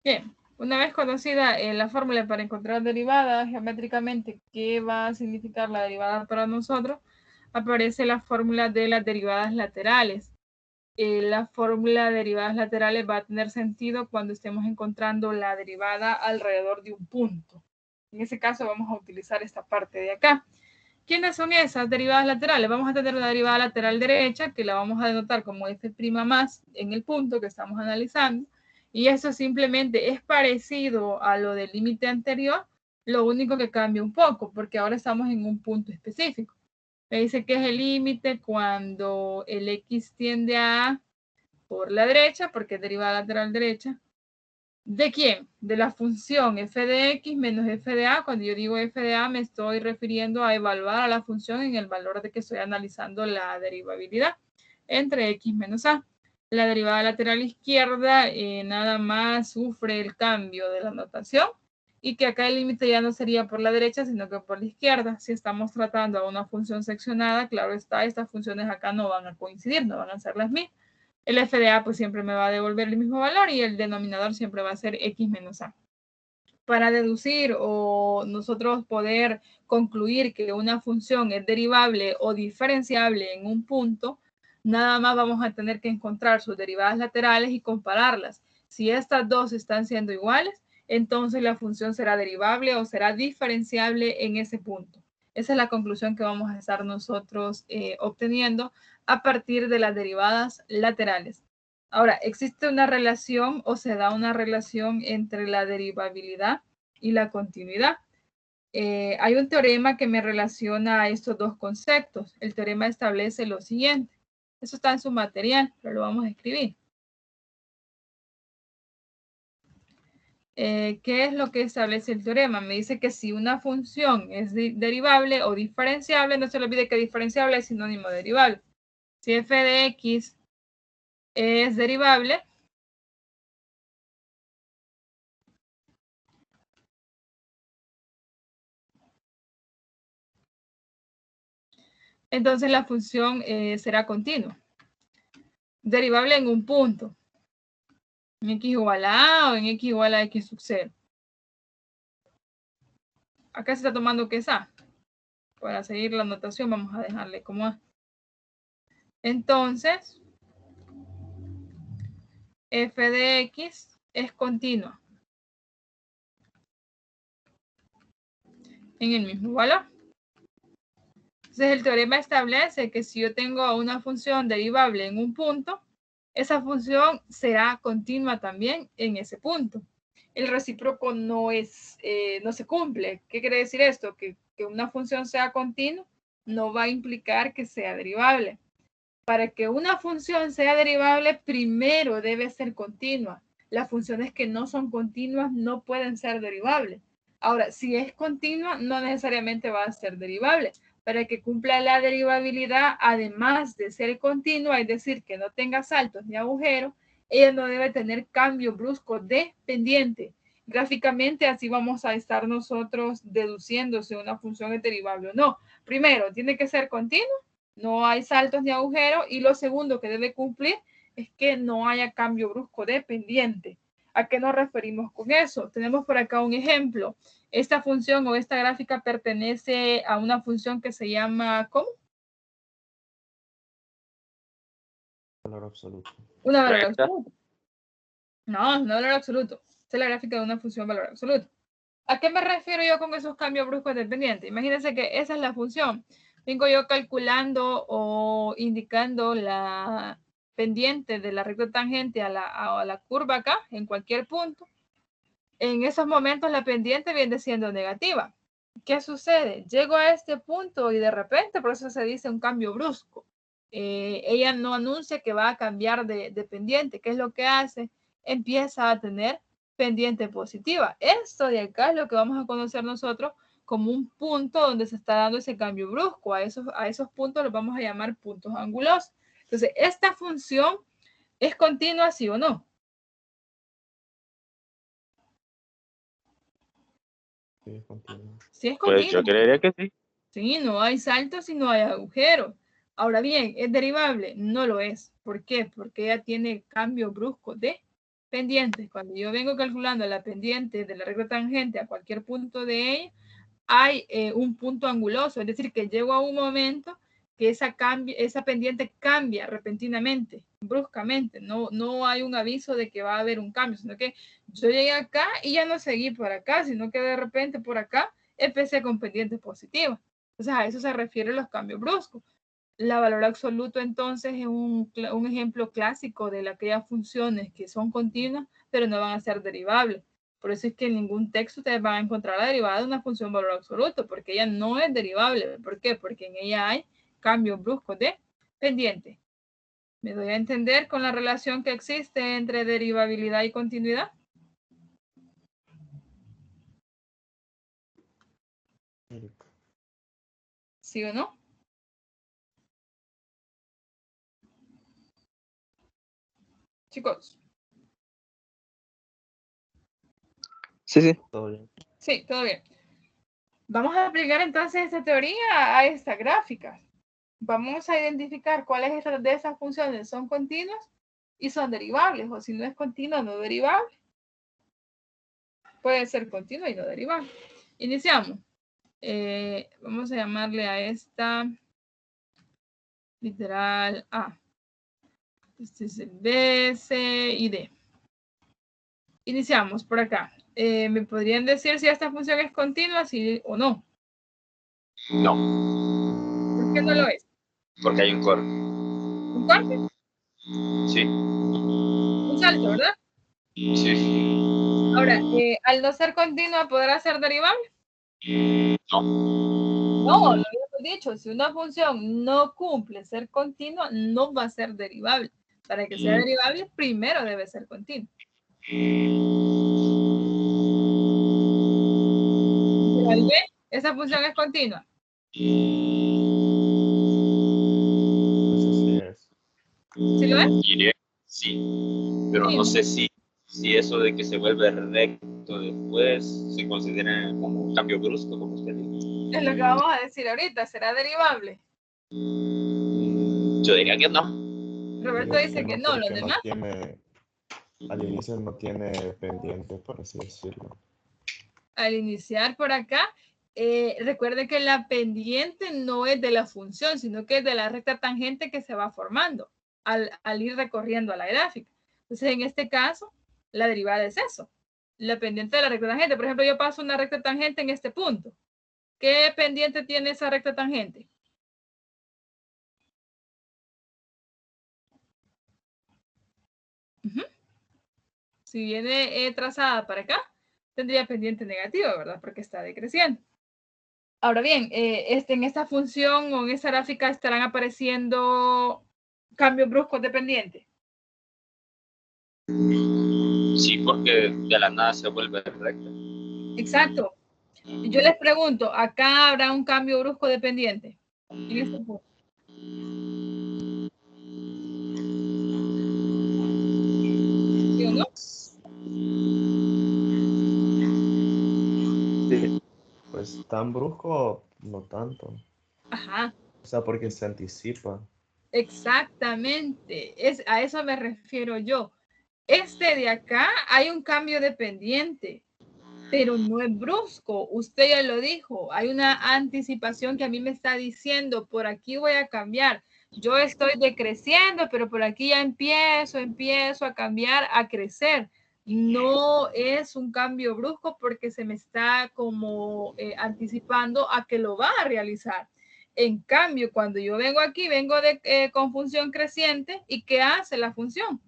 Bien, una vez conocida la fórmula para encontrar derivada geométricamente, ¿qué va a significar la derivada para nosotros? Aparece la fórmula de las derivadas laterales. La fórmula de derivadas laterales va a tener sentido cuando estemos encontrando la derivada alrededor de un punto. En ese caso vamos a utilizar esta parte de acá. ¿Quiénes son esas derivadas laterales? Vamos a tener una derivada lateral derecha que la vamos a denotar como f' más en el punto que estamos analizando. Y eso simplemente es parecido a lo del límite anterior, lo único que cambia un poco, porque ahora estamos en un punto específico. Me dice que es el límite cuando el x tiende a por la derecha, porque es derivada lateral derecha. ¿De quién? De la función f de x menos f de a. Cuando yo digo f de a me estoy refiriendo a evaluar a la función en el valor de que estoy analizando la derivabilidad entre x menos a. La derivada lateral izquierda nada más sufre el cambio de la notación y que acá el límite ya no sería por la derecha, sino que por la izquierda. Si estamos tratando a una función seccionada, claro está, estas funciones acá no van a coincidir, no van a ser las mismas. El f de a pues siempre me va a devolver el mismo valor y el denominador siempre va a ser x menos a. Para deducir o nosotros poder concluir que una función es derivable o diferenciable en un punto, nada más vamos a tener que encontrar sus derivadas laterales y compararlas. Si estas dos están siendo iguales, entonces la función será derivable o será diferenciable en ese punto. Esa es la conclusión que vamos a estar nosotros obteniendo a partir de las derivadas laterales. Ahora, ¿existe una relación o se da una relación entre la derivabilidad y la continuidad? Hay un teorema que me relaciona a estos dos conceptos. El teorema establece lo siguiente. Eso está en su material, pero lo vamos a escribir. ¿Qué es lo que establece el teorema? Me dice que si una función es derivable o diferenciable, no se le olvide que diferenciable es sinónimo de derivable. Si f de x es derivable, entonces la función será continua. Derivable en un punto. En x igual a a o en x igual a x sub 0. Acá se está tomando que es a. Para seguir la notación vamos a dejarle como a. Entonces, f de x es continua en el mismo valor. Entonces, el teorema establece que si yo tengo una función derivable en un punto, esa función será continua también en ese punto. El recíproco no se cumple. ¿Qué quiere decir esto? Que una función sea continua no va a implicar que sea derivable. Para que una función sea derivable, primero debe ser continua. Las funciones que no son continuas no pueden ser derivables. Ahora, si es continua, no necesariamente va a ser derivable. Para que cumpla la derivabilidad, además de ser continua, es decir, que no tenga saltos ni agujeros, ella no debe tener cambio brusco de pendiente. Gráficamente, así vamos a estar nosotros deduciendo si una función es derivable o no. Primero, tiene que ser continua, no hay saltos ni agujeros, y lo segundo que debe cumplir es que no haya cambio brusco de pendiente. ¿A qué nos referimos con eso? Tenemos por acá un ejemplo. Esta función o esta gráfica pertenece a una función que se llama, ¿cómo? Valor absoluto. Una valor absoluto. No, no valor absoluto. Esta es la gráfica de una función valor absoluto. ¿A qué me refiero yo con esos cambios bruscos de pendiente? Imagínense que esa es la función. Vengo yo calculando o indicando la pendiente de la recta tangente a la curva acá, en cualquier punto. En esos momentos la pendiente viene siendo negativa. ¿Qué sucede? Llego a este punto y de repente, por eso se dice un cambio brusco. Ella no anuncia que va a cambiar de pendiente. ¿Qué es lo que hace? Empieza a tener pendiente positiva. Esto de acá es lo que vamos a conocer nosotros como un punto donde se está dando ese cambio brusco. A esos puntos los vamos a llamar puntos angulosos. Entonces, ¿esta función es continua, sí o no? Sí, es continuo. Sí, es Pues continua. yo creería que sí. Sí, no hay saltos y no hay agujeros. Ahora bien, ¿es derivable? No lo es. ¿Por qué? Porque ella tiene cambio brusco de pendientes. Cuando yo vengo calculando la pendiente de la recta tangente a cualquier punto de ella, hay un punto anguloso. Es decir, que llego a un momento que esa pendiente cambia repentinamente, bruscamente. No hay un aviso de que va a haber un cambio, sino que yo llegué acá y ya no seguí por acá, sino que de repente por acá empecé con pendiente positiva. Entonces, a eso se refieren los cambios bruscos. La valor absoluto, entonces, es un ejemplo clásico de aquellas funciones que son continuas, pero no van a ser derivables. Por eso es que en ningún texto ustedes van a encontrar la derivada de una función valor absoluto, porque ella no es derivable. ¿Por qué? Porque en ella hay cambios bruscos de pendiente. ¿Me doy a entender con la relación que existe entre derivabilidad y continuidad? ¿Sí o no? Chicos. Sí, sí. Todo bien. Sí, todo bien. Vamos a aplicar entonces esta teoría a esta gráfica. Vamos a identificar cuáles de esas funciones son continuas y son derivables, o si no es continua, no derivable. Puede ser continua y no derivable. Iniciamos. Vamos a llamarle a esta literal A. Este es el B, C y D. Iniciamos por acá. ¿Me podrían decir si esta función es continua, sí o no? No, ¿Por qué no lo es? porque hay un corte. ¿Un corte? Sí, Un salto, ¿verdad? sí. Ahora, al no ser continua, ¿podrá ser derivable? No, No, lo habíamos dicho, si una función no cumple ser continua, no va a ser derivable. Para que sea derivable, primero debe ser continua. ¿Al B? ¿Esa función es continua? Eso sí es. ¿Sí lo es? diría que sí, pero Sí. no sé si eso de que se vuelve recto después se considera como un cambio brusco, como usted dice. Es lo que vamos a decir ahorita, ¿será derivable? Yo diría que no. Roberto dice que no, los porque demás. al inicio no tiene pendiente, por así decirlo. Al iniciar por acá, recuerde que la pendiente no es de la función, sino que es de la recta tangente que se va formando al ir recorriendo a la gráfica. Entonces, en este caso, la derivada es eso, la pendiente de la recta tangente. Por ejemplo, yo paso una recta tangente en este punto. ¿Qué pendiente tiene esa recta tangente? Si viene trazada para acá, tendría pendiente negativa, ¿verdad? Porque está decreciendo. Ahora bien, en esta función o en esta gráfica estarán apareciendo cambios bruscos de pendiente. Sí, porque de la nada se vuelve recta. Exacto. Yo les pregunto, ¿acá habrá un cambio brusco de pendiente? En este punto. ¿Sí o no? Sí. Pues tan brusco, no tanto. Ajá. O sea, porque se anticipa. Exactamente. A eso me refiero yo. Este de acá hay un cambio de pendiente, pero no es brusco. Usted ya lo dijo. Hay una anticipación que a mí me está diciendo, por aquí voy a cambiar. Yo estoy decreciendo, pero por aquí ya empiezo a cambiar, a crecer. No es un cambio brusco porque se me está como anticipando a que lo va a realizar. En cambio, cuando yo vengo aquí, vengo con función creciente, ¿y qué hace la función?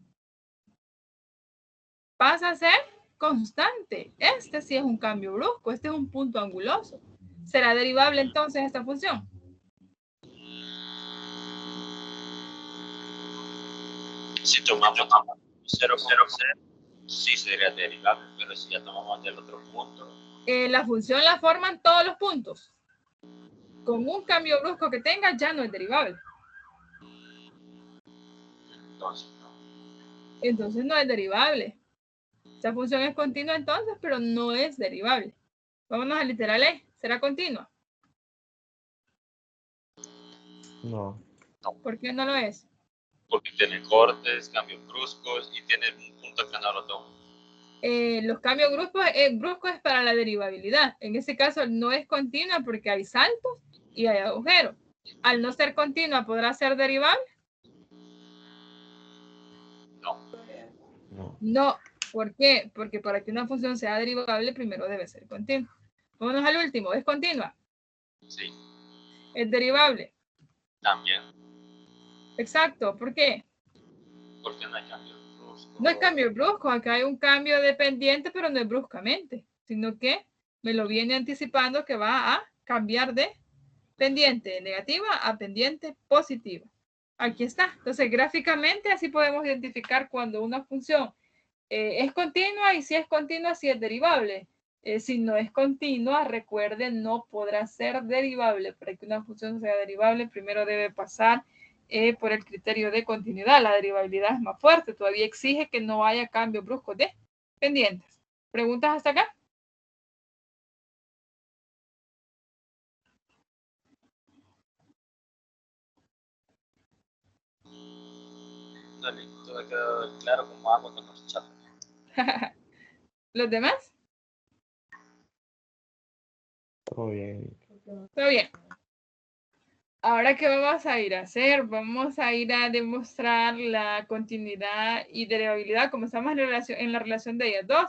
Pasa a ser constante. Este sí es un cambio brusco, este es un punto anguloso. ¿Será derivable entonces esta función? Si tomamos 0,0, sí sería derivable, pero si ya tomamos del otro punto. La función la forman todos los puntos. Con un cambio brusco que tenga ya no es derivable. Entonces no es derivable. Esta función es continua entonces, pero no es derivable. Vámonos al literal E. ¿Será continua? No. ¿Por qué no lo es? Porque tiene cortes, cambios bruscos y tiene un punto que no lo toma. Los cambios bruscos es para la derivabilidad. En ese caso no es continua porque hay saltos y hay agujeros. Al no ser continua, ¿podrá ser derivable? No. No. ¿Por qué? Porque para que una función sea derivable, primero debe ser continua. Vámonos al último. ¿Es continua? Sí. ¿Es derivable? También. Exacto. ¿Por qué? Porque no hay cambio brusco. No hay cambio brusco. Acá hay un cambio dependiente, pero no es bruscamente, sino que me lo viene anticipando que va a cambiar de pendiente negativa a pendiente positiva. Aquí está. Entonces, gráficamente así podemos identificar cuando una función es continua y si es continua, si es derivable. Si no es continua, recuerden, no podrá ser derivable. Para que una función sea derivable, primero debe pasar por el criterio de continuidad. La derivabilidad es más fuerte, todavía exige que no haya cambios bruscos de pendientes. ¿Preguntas hasta acá? Dale, todo quedó claro cómo hago con los chats. ¿Los demás? Todo bien. Todo bien. Ahora, ¿qué vamos a ir a hacer? Vamos a ir a demostrar la continuidad y derivabilidad como estamos en la relación de ellas dos,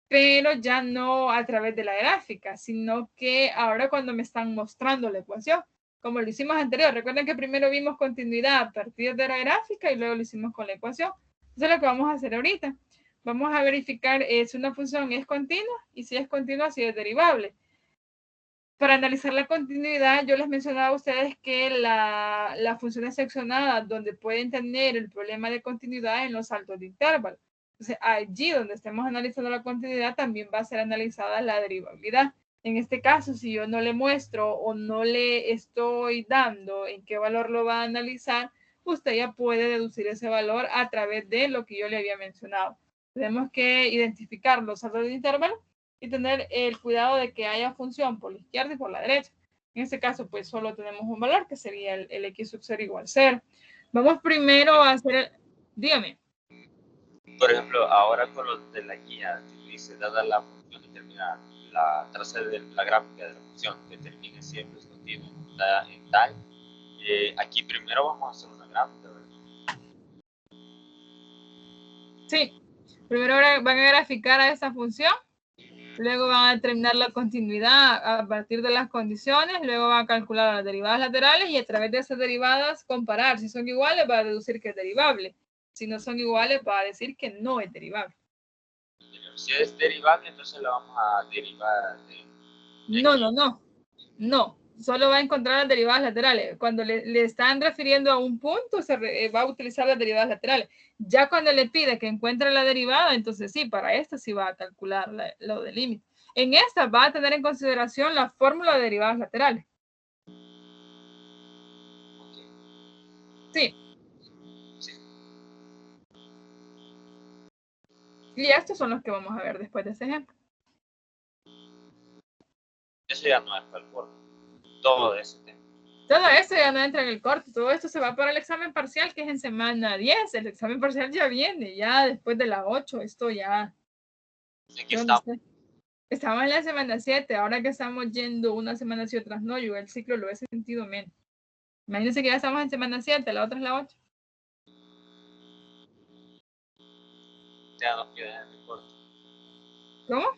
pero ya no a través de la gráfica, sino que ahora cuando me están mostrando la ecuación, como lo hicimos anterior. Recuerden que primero vimos continuidad a partir de la gráfica y luego lo hicimos con la ecuación. Eso es lo que vamos a hacer ahorita. Vamos a verificar si una función es continua y si es continua, si es derivable. Para analizar la continuidad, yo les mencionaba a ustedes que la función seccionada donde pueden tener el problema de continuidad en los saltos de intervalo. Entonces, allí donde estemos analizando la continuidad, también va a ser analizada la derivabilidad. En este caso, si yo no le muestro o no le estoy dando en qué valor lo va a analizar, usted ya puede deducir ese valor a través de lo que yo le había mencionado. Tenemos que identificar los saltos de intervalo y tener el cuidado de que haya función por la izquierda y por la derecha. En este caso, pues solo tenemos un valor que sería el x sub 0 igual 0. Vamos primero a hacer dígame. Por ejemplo, ahora con los de la guía, dice, dada la función determinada, la traza de la gráfica de la función determine siempre es continuo en tal, aquí primero vamos a hacer una gráfica, ¿verdad? Sí, primero van a graficar a esa función, luego van a determinar la continuidad a partir de las condiciones, luego van a calcular las derivadas laterales y a través de esas derivadas comparar. Si son iguales, va a deducir que es derivable. Si no son iguales, va a decir que no es derivable. Si es derivable, entonces la vamos a derivar de... No. Solo va a encontrar las derivadas laterales. Cuando le están refiriendo a un punto, va a utilizar las derivadas laterales. Ya cuando le pide que encuentre la derivada, entonces sí, para esto sí va a calcular lo del límite. En esta va a tener en consideración la fórmula de derivadas laterales. Sí. Y estos son los que vamos a ver después de ese ejemplo. Eso ya no es para el corto. Todo ese tema. Todo eso ya no entra en el corto. Todo esto se va para el examen parcial, que es en semana 10. El examen parcial ya viene, ya después de la 8. Esto ya... Aquí estamos. Estamos en la semana 7. Ahora que estamos yendo una semana y otras no, yo el ciclo lo he sentido menos. Imagínense que ya estamos en semana 7, la otra es la 8. Ténganos piedad en el corto. ¿Cómo?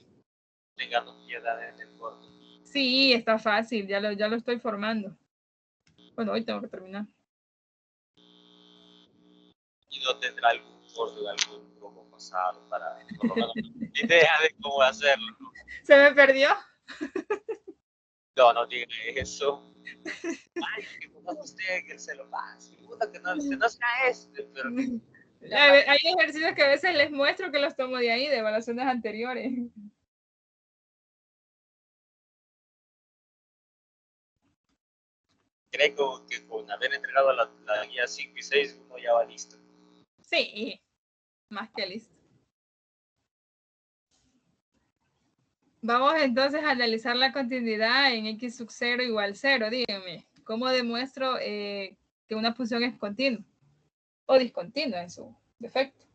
Ténganos piedad en el corto. Sí, está fácil, ya lo estoy formando. Bueno, hoy tengo que terminar. Y no tendrá algún corto de algún poco pasado para por lo menos idea de cómo hacerlo. ¿Se me perdió? No diga eso. Ay, que conoce usted que se lo pase. Que no sea este, pero que... Hay ejercicios que a veces les muestro que los tomo de ahí, de evaluaciones anteriores. Creo que con haber entregado la guía 5 y 6 uno ya va listo. Sí, más que listo. Vamos entonces a analizar la continuidad en x sub 0 igual 0. Díganme, ¿cómo demuestro que una función es continua o discontinua en su defecto?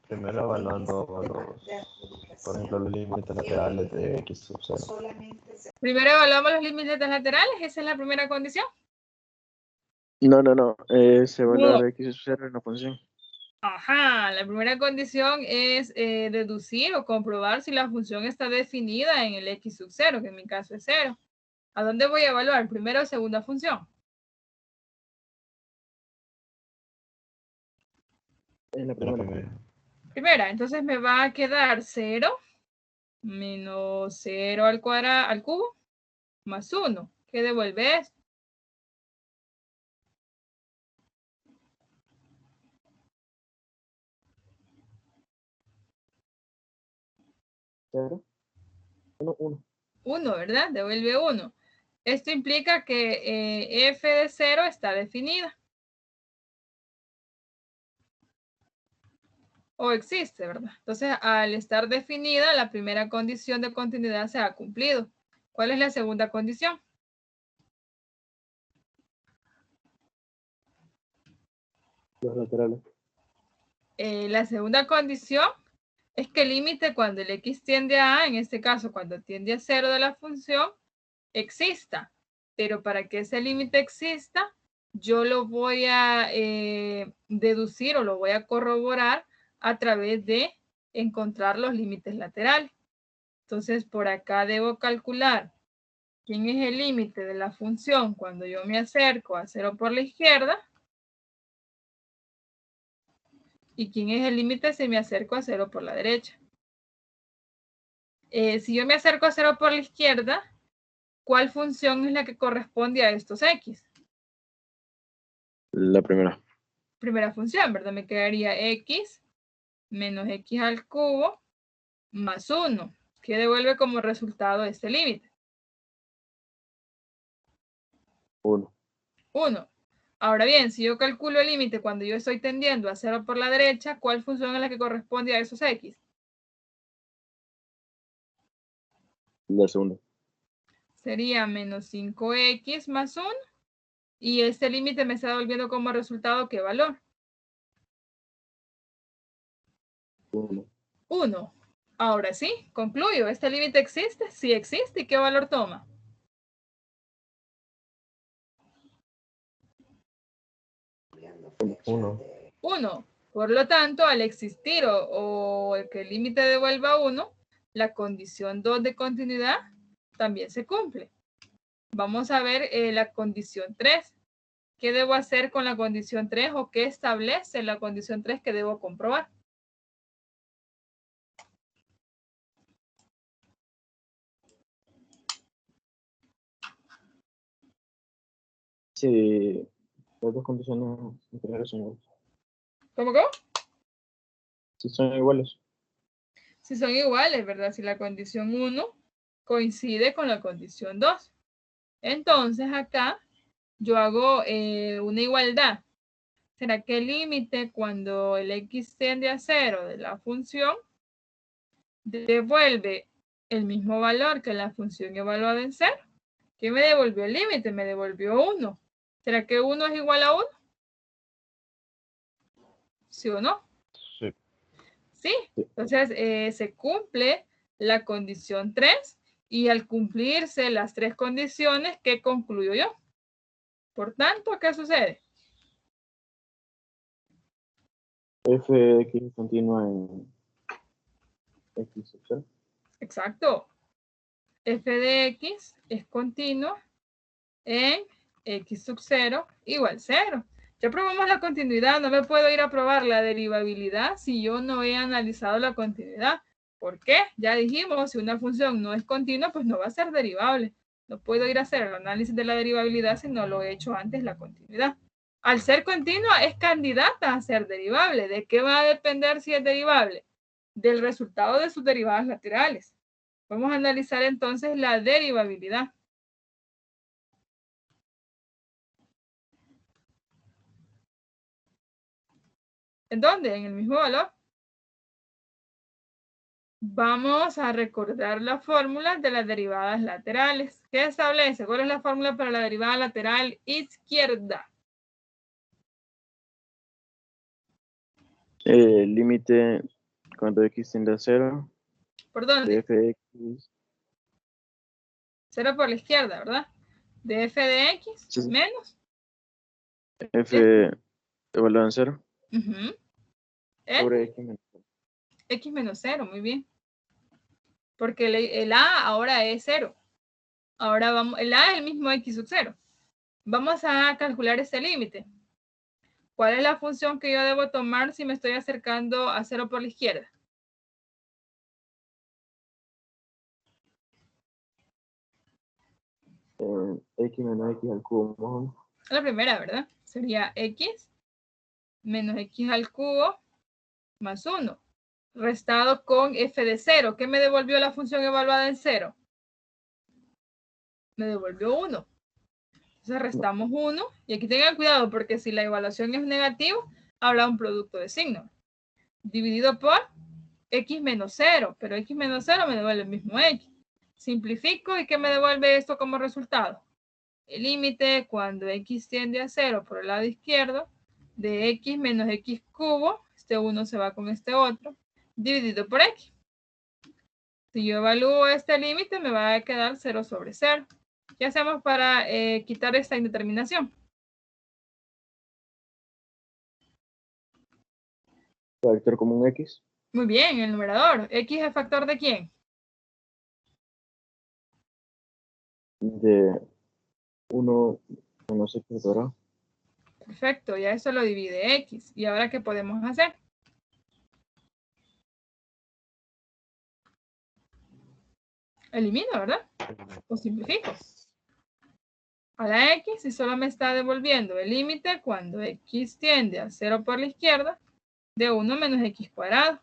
Primero evaluando por ejemplo, los límites laterales de x sub 0. Primero evaluamos los límites laterales, esa es la primera condición. No. Se evalúa x sub 0 en la función. Ajá, la primera condición es deducir o comprobar si la función está definida en el x sub 0, que en mi caso es 0. ¿A dónde voy a evaluar? ¿Primera o segunda función? En la primera. Primera, entonces me va a quedar 0 menos 0 al cubo más 1. ¿Qué devuelve esto? 0. 1. 1, ¿verdad? Devuelve 1. Esto implica que f de 0 está definida. O existe, ¿verdad? Entonces, al estar definida, la primera condición de continuidad se ha cumplido. ¿Cuál es la segunda condición? Los laterales. La segunda condición es que el límite cuando el x tiende a a, en este caso cuando tiende a 0 de la función, exista. Pero para que ese límite exista, yo lo voy a deducir o lo voy a corroborar a través de encontrar los límites laterales. Entonces, por acá debo calcular quién es el límite de la función cuando yo me acerco a 0 por la izquierda y quién es el límite si me acerco a 0 por la derecha. Si yo me acerco a 0 por la izquierda, ¿cuál función es la que corresponde a estos x? La primera. Primera función, ¿verdad? Me quedaría x menos x al cubo más 1, que devuelve como resultado este límite. 1. 1. Ahora bien, si yo calculo el límite cuando yo estoy tendiendo a 0 por la derecha, ¿cuál función es la que corresponde a esos x? La segunda. Sería menos 5x más 1. Y este límite me está devolviendo como resultado ¿qué valor? 1. 1. Ahora sí, concluyo. ¿Este límite existe? Sí existe. ¿Y qué valor toma? 1. 1. Por lo tanto, al existir o el que el límite devuelva 1, la condición 2 de continuidad también se cumple. Vamos a ver la condición 3. ¿Qué debo hacer con la condición 3 o qué establece la condición 3 que debo comprobar? Si las dos condiciones anteriores son iguales. ¿Cómo? Si son iguales. Si son iguales, ¿verdad? Si la condición 1 coincide con la condición 2. Entonces acá yo hago una igualdad. ¿Será que el límite cuando el x tiende a 0 de la función devuelve el mismo valor que la función evaluada en 0? ¿Qué me devolvió el límite? Me devolvió 1. ¿Será que 1 es igual a 1? ¿Sí o no? Sí. Sí. Entonces se cumple la condición 3 y al cumplirse las 3 condiciones, ¿qué concluyo yo? Por tanto, ¿qué sucede? F de X continúa en X sub 0. Exacto. F de X es continua en X sub 0 igual 0. Ya probamos la continuidad, no me puedo ir a probar la derivabilidad si yo no he analizado la continuidad. ¿Por qué? Ya dijimos, si una función no es continua, pues no va a ser derivable. No puedo ir a hacer el análisis de la derivabilidad si no lo he hecho antes la continuidad. Al ser continua, es candidata a ser derivable. ¿De qué va a depender si es derivable? Del resultado de sus derivadas laterales. Vamos a analizar entonces la derivabilidad. ¿En dónde? En el mismo valor. Vamos a recordar la fórmula de las derivadas laterales. ¿Qué establece? ¿Cuál es la fórmula para la derivada lateral izquierda? El límite cuando X tiende a 0 ¿Por de dónde? F de X. 0 por la izquierda, ¿verdad? De f de x Sí, sí. menos F evaluado en 0 sobre X menos 0. X menos 0, muy bien. Porque el a ahora es 0. Ahora vamos, el a es el mismo x sub 0. Vamos a calcular este límite. ¿Cuál es la función que yo debo tomar si me estoy acercando a 0 por la izquierda? X menos X al cubo más 1. La primera, ¿verdad? Sería x menos x al cubo más 1, restado con f de 0. ¿Qué me devolvió la función evaluada en 0? Me devolvió 1. Entonces restamos 1. Y aquí tengan cuidado porque si la evaluación es negativa, habrá un producto de signo. Dividido por x menos 0. Pero x menos 0 me devuelve el mismo x. Simplifico y ¿qué me devuelve esto como resultado? El límite cuando x tiende a 0 por el lado izquierdo de x menos x cubo, este 1 se va con este otro, dividido por x. Si yo evalúo este límite, me va a quedar 0 sobre 0. ¿Qué hacemos para quitar esta indeterminación? Factor común X. Muy bien, el numerador. ¿X es factor de quién? De 1 menos X al cuadrado. Perfecto, ya eso lo divide x. ¿Y ahora qué podemos hacer? Elimino, ¿verdad? O simplifico. A la x y solo me está devolviendo el límite cuando x tiende a 0 por la izquierda de 1 menos x cuadrado.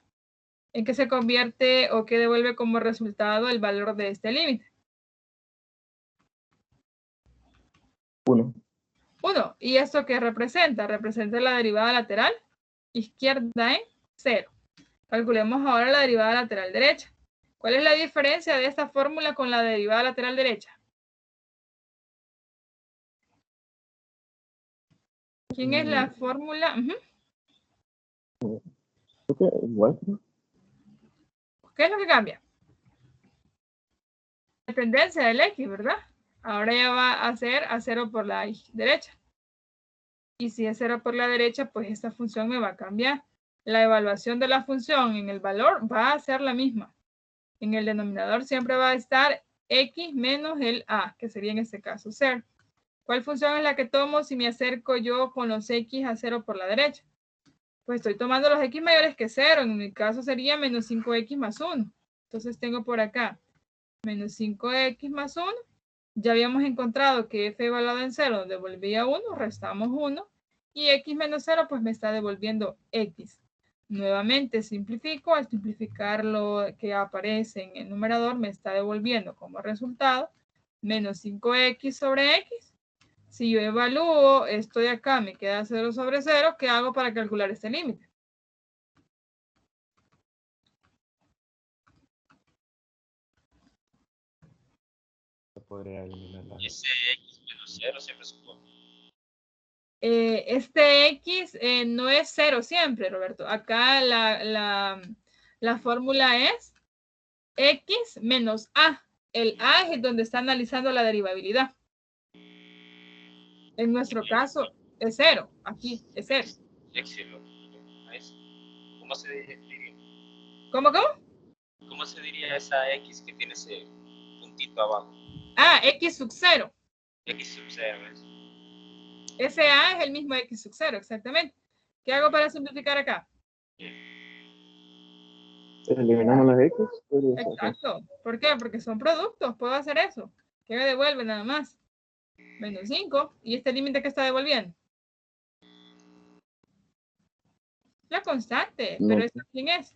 ¿En qué se convierte o qué devuelve como resultado el valor de este límite? 1. 1. ¿Y esto qué representa? Representa la derivada lateral izquierda en 0. Calculemos ahora la derivada lateral derecha. ¿Cuál es la diferencia de esta fórmula con la derivada lateral derecha? ¿Quién es la fórmula? Creo que igual, ¿no? ¿Qué es lo que cambia? La tendencia del X, ¿verdad? Ahora ya va a ser a 0 por la derecha. Y si es 0 por la derecha, pues esta función me va a cambiar. La evaluación de la función en el valor va a ser la misma. En el denominador siempre va a estar X menos el A, que sería en este caso 0. ¿Cuál función es la que tomo si me acerco yo con los X a 0 por la derecha? Pues estoy tomando los X mayores que 0. En mi caso sería menos 5X más 1. Entonces tengo por acá menos 5X más 1. Ya habíamos encontrado que F evaluado en 0 devolvía 1, restamos 1. Y X menos 0 pues me está devolviendo X. Nuevamente simplifico. Al simplificar lo que aparece en el numerador me está devolviendo como resultado menos 5X sobre X. Si yo evalúo esto de acá, me queda 0 sobre 0. ¿Qué hago para calcular este límite? Se podría eliminar la Ese X menos 0 siempre supone. Este X no es 0 siempre, Roberto. Acá la fórmula es X menos A. El A es donde está analizando la derivabilidad. En nuestro caso es 0. Aquí es 0. ¿Cómo se diría? ¿Cómo? ¿Cómo se diría esa X que tiene ese puntito abajo? Ah, X sub 0. X sub 0, ¿ves? Ese A es el mismo X sub 0, exactamente. ¿Qué hago para simplificar acá? Eliminamos las X. Exacto. ¿Por qué? Porque son productos. Puedo hacer eso. ¿Qué me devuelve nada más? Menos 5. ¿Y este límite que está devolviendo? La constante. No. ¿Pero esta quién es?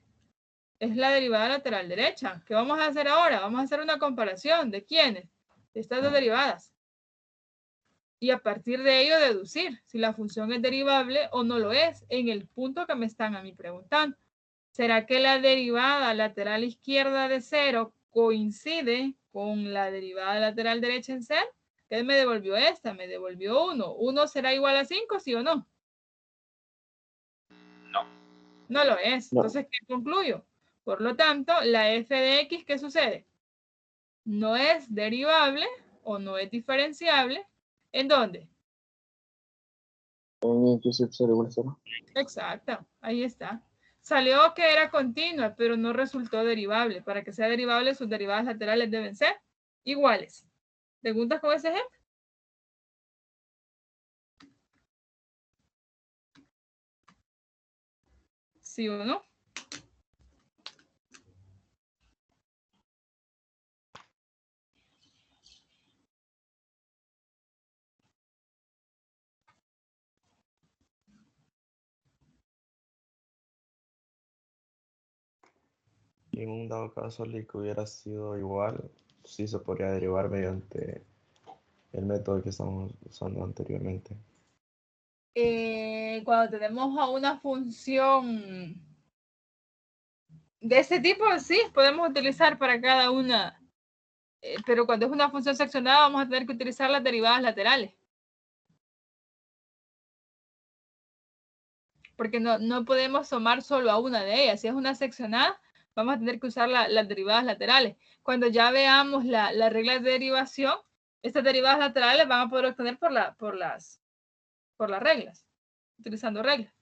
Es la derivada lateral derecha. ¿Qué vamos a hacer ahora? Vamos a hacer una comparación. ¿De quiénes? De estas dos derivadas. Y a partir de ello deducir si la función es derivable o no lo es en el punto que me están a mí preguntando. ¿Será que la derivada lateral izquierda de 0 coincide con la derivada lateral derecha en 0? ¿Qué me devolvió esta? Me devolvió 1. ¿1 será igual a 5, sí o no? No. No lo es. No. Entonces, ¿qué concluyo? Por lo tanto, la f de x, ¿qué sucede? No es derivable o no es diferenciable. ¿En dónde? En X sub 0 igual a 0. Exacto, ahí está. Salió que era continua, pero no resultó derivable. Para que sea derivable, sus derivadas laterales deben ser iguales. ¿Preguntas con ese ejemplo? ¿Sí o no? Y en un dado caso, el que hubiera sido igual, sí se podría derivar mediante el método que estamos usando anteriormente. Cuando tenemos a una función de ese tipo, sí, podemos utilizar para cada una. Pero cuando es una función seccionada, vamos a tener que utilizar las derivadas laterales. Porque no podemos tomar solo a una de ellas. Si es una seccionada, vamos a tener que usar las derivadas laterales. Cuando ya veamos la regla de derivación, estas derivadas laterales van a poder obtener por las reglas, utilizando reglas.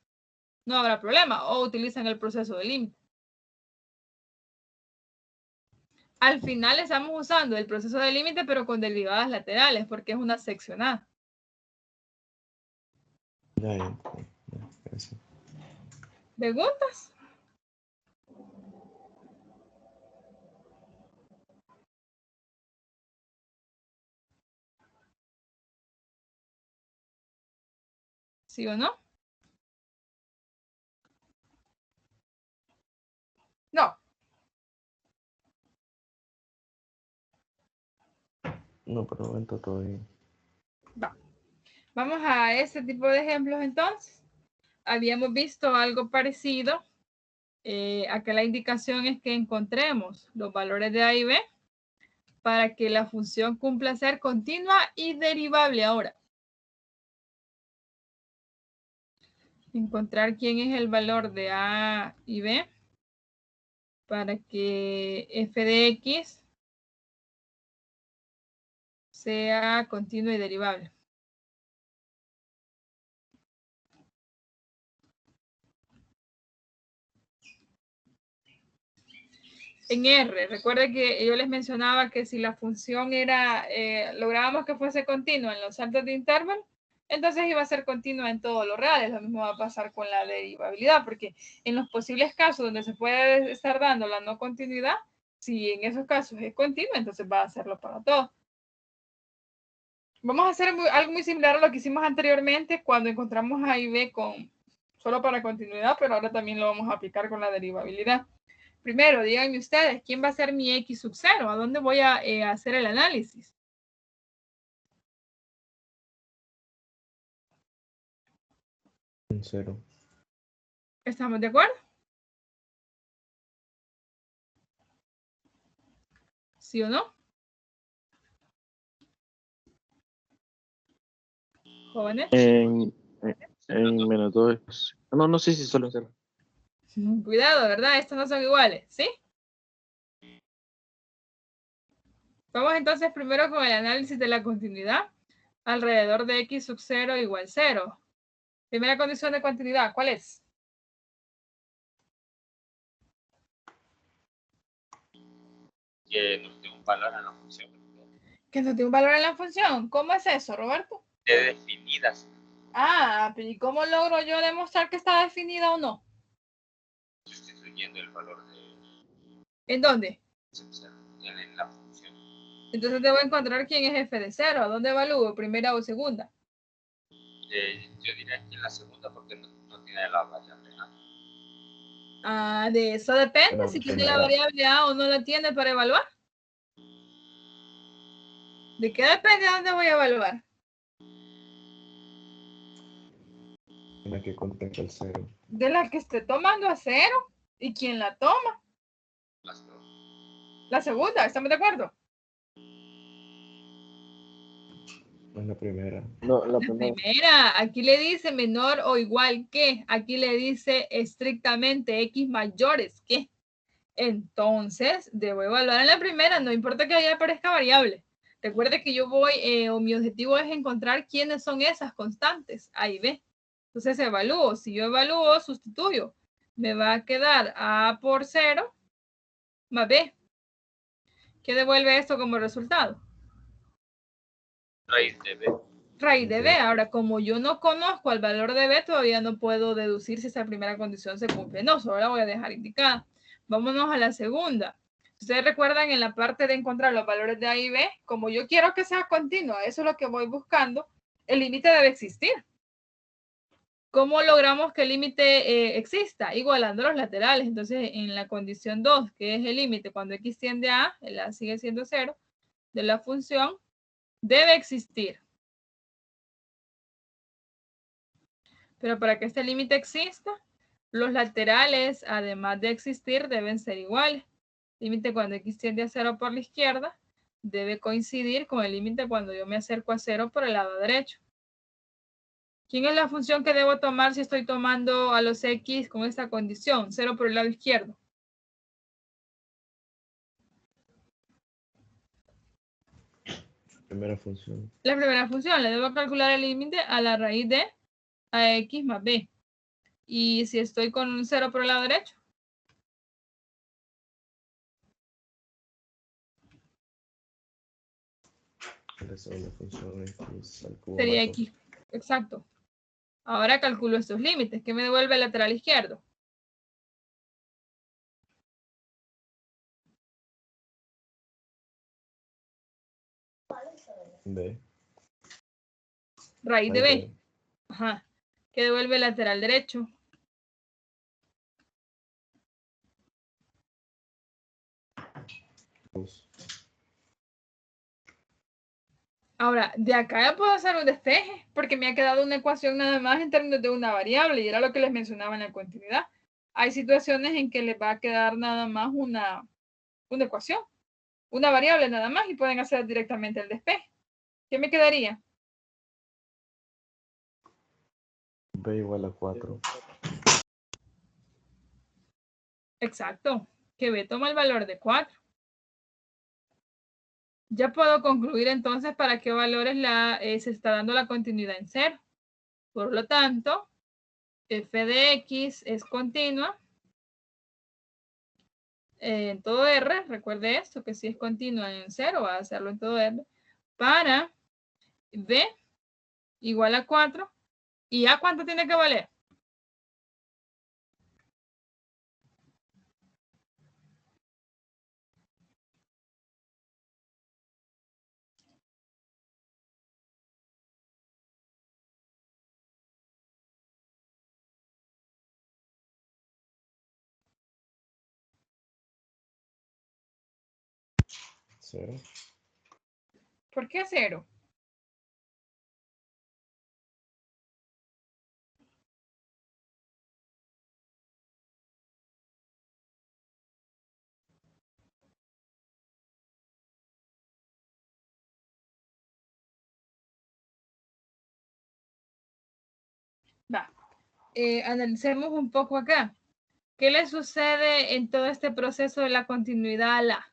No habrá problema, o utilizan el proceso de límite. Al final estamos usando el proceso de límite, pero con derivadas laterales, porque es una seccionada. Ya, eso. ¿Preguntas? ¿Sí o no? No. No, por el momento todo bien. Va. Vamos a ese tipo de ejemplos entonces. Habíamos visto algo parecido. Acá la indicación es que encontremos los valores de A y B para que la función cumpla ser continua y derivable ahora. Encontrar quién es el valor de A y B para que f de x sea continuo y derivable. En R, recuerden que yo les mencionaba que si la función era, lográbamos que fuese continua en los saltos de intervalo, entonces iba a ser continua en todos los reales. Lo mismo va a pasar con la derivabilidad, porque en los posibles casos donde se puede estar dando la no continuidad, si en esos casos es continua, entonces va a hacerlo para todos. Vamos a hacer algo muy similar a lo que hicimos anteriormente cuando encontramos A y B solo para continuidad, pero ahora también lo vamos a aplicar con la derivabilidad. Primero, díganme ustedes, ¿quién va a ser mi x sub 0? ¿A dónde voy a hacer el análisis? En 0. ¿Estamos de acuerdo? ¿Sí o no? ¿Jóvenes? En menos 2. No, sí, solo en 0. Cuidado, ¿verdad? Estos no son iguales, ¿sí? Vamos entonces primero con el análisis de la continuidad alrededor de x sub 0 igual 0. Primera condición de continuidad, ¿cuál es? Que nos dé un valor en la función. Que nos dé un valor en la función. ¿Cómo es eso, Roberto? De definidas. Ah, pero ¿y cómo logro yo demostrar que está definida o no? Sustituyendo el valor de ¿En dónde? en la función. Entonces debo encontrar quién es f de 0. ¿A dónde evalúo? ¿Primera o segunda? Yo diría que en la segunda porque no tiene la variable A. Ah, de eso depende, Pero si tiene la primera. variable A o no la tiene para evaluar. ¿De qué depende a dónde voy a evaluar? En la que contenga el 0. De la que esté tomando a 0. ¿Y quién la toma? Las dos. La segunda, ¿estamos de acuerdo? No es la primera. No, la La primera. primera, aquí le dice menor o igual que, aquí le dice estrictamente x mayores que. Entonces, debo evaluar en la primera, no importa que ahí aparezca variable. Recuerde que yo voy, o mi objetivo es encontrar quiénes son esas constantes, A y B. Entonces evalúo, si yo evalúo, sustituyo. Me va a quedar A por 0 más B. ¿Qué devuelve esto como resultado? Raíz de B. Raíz de B. Ahora, como yo no conozco el valor de B, todavía no puedo deducir si esa primera condición se cumple. No, solo la voy a dejar indicada. Vámonos a la segunda. Ustedes recuerdan en la parte de encontrar los valores de A y B, como yo quiero que sea continua, eso es lo que voy buscando, el límite debe existir. ¿Cómo logramos que el límite exista? Igualando los laterales. Entonces, en la condición 2, que es el límite cuando x tiende a A, el A sigue siendo 0, de la función, debe existir. Pero para que este límite exista, los laterales, además de existir, deben ser iguales. Límite cuando x tiende a 0 por la izquierda debe coincidir con el límite cuando yo me acerco a 0 por el lado derecho. ¿Quién es la función que debo tomar si estoy tomando a los x con esta condición? 0 por el lado izquierdo. Primera función. La primera función, le debo calcular el límite a la raíz de ax más b. Y si estoy con un 0 por el lado derecho. La segunda función x al cubo. Sería más dos. x. Exacto. Ahora calculo estos límites. ¿Qué me devuelve el lateral izquierdo? B. Raíz de b. Ajá. ¿Qué devuelve el lateral derecho? Dos. Ahora, de acá ya puedo hacer un despeje, porque me ha quedado una ecuación nada más en términos de una variable, y era lo que les mencionaba en la continuidad. Hay situaciones en que les va a quedar nada más una ecuación, una variable nada más, y pueden hacer directamente el despeje. ¿Qué me quedaría? B igual a 4. Exacto. que b toma el valor de 4. Ya puedo concluir entonces para qué valores se está dando la continuidad en 0. Por lo tanto, f de x es continua en todo R. Recuerde esto, que si es continua en 0, va a hacerlo en todo R. Para b igual a 4. ¿Y a cuánto tiene que valer? Cero. ¿Por qué 0? Va. Analicemos un poco acá. ¿Qué le sucede en todo este proceso de la continuidad a la?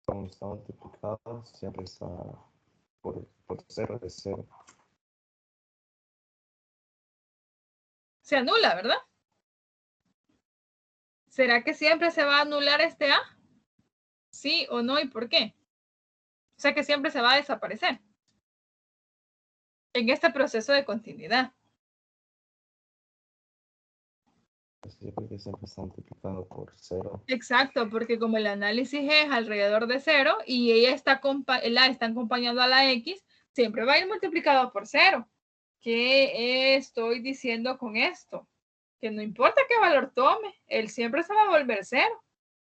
Como está multiplicado, siempre está por 0 de 0. Se anula, ¿verdad? ¿Será que siempre se va a anular este A? ¿Sí o no? ¿Y por qué? O sea que siempre se va a desaparecer en este proceso de continuidad. Sí, porque siempre está multiplicado por 0. Exacto, porque como el análisis es alrededor de 0 y ella está acompañando a la X, siempre va a ir multiplicado por 0. ¿Qué estoy diciendo con esto? Que no importa qué valor tome, él siempre se va a volver 0.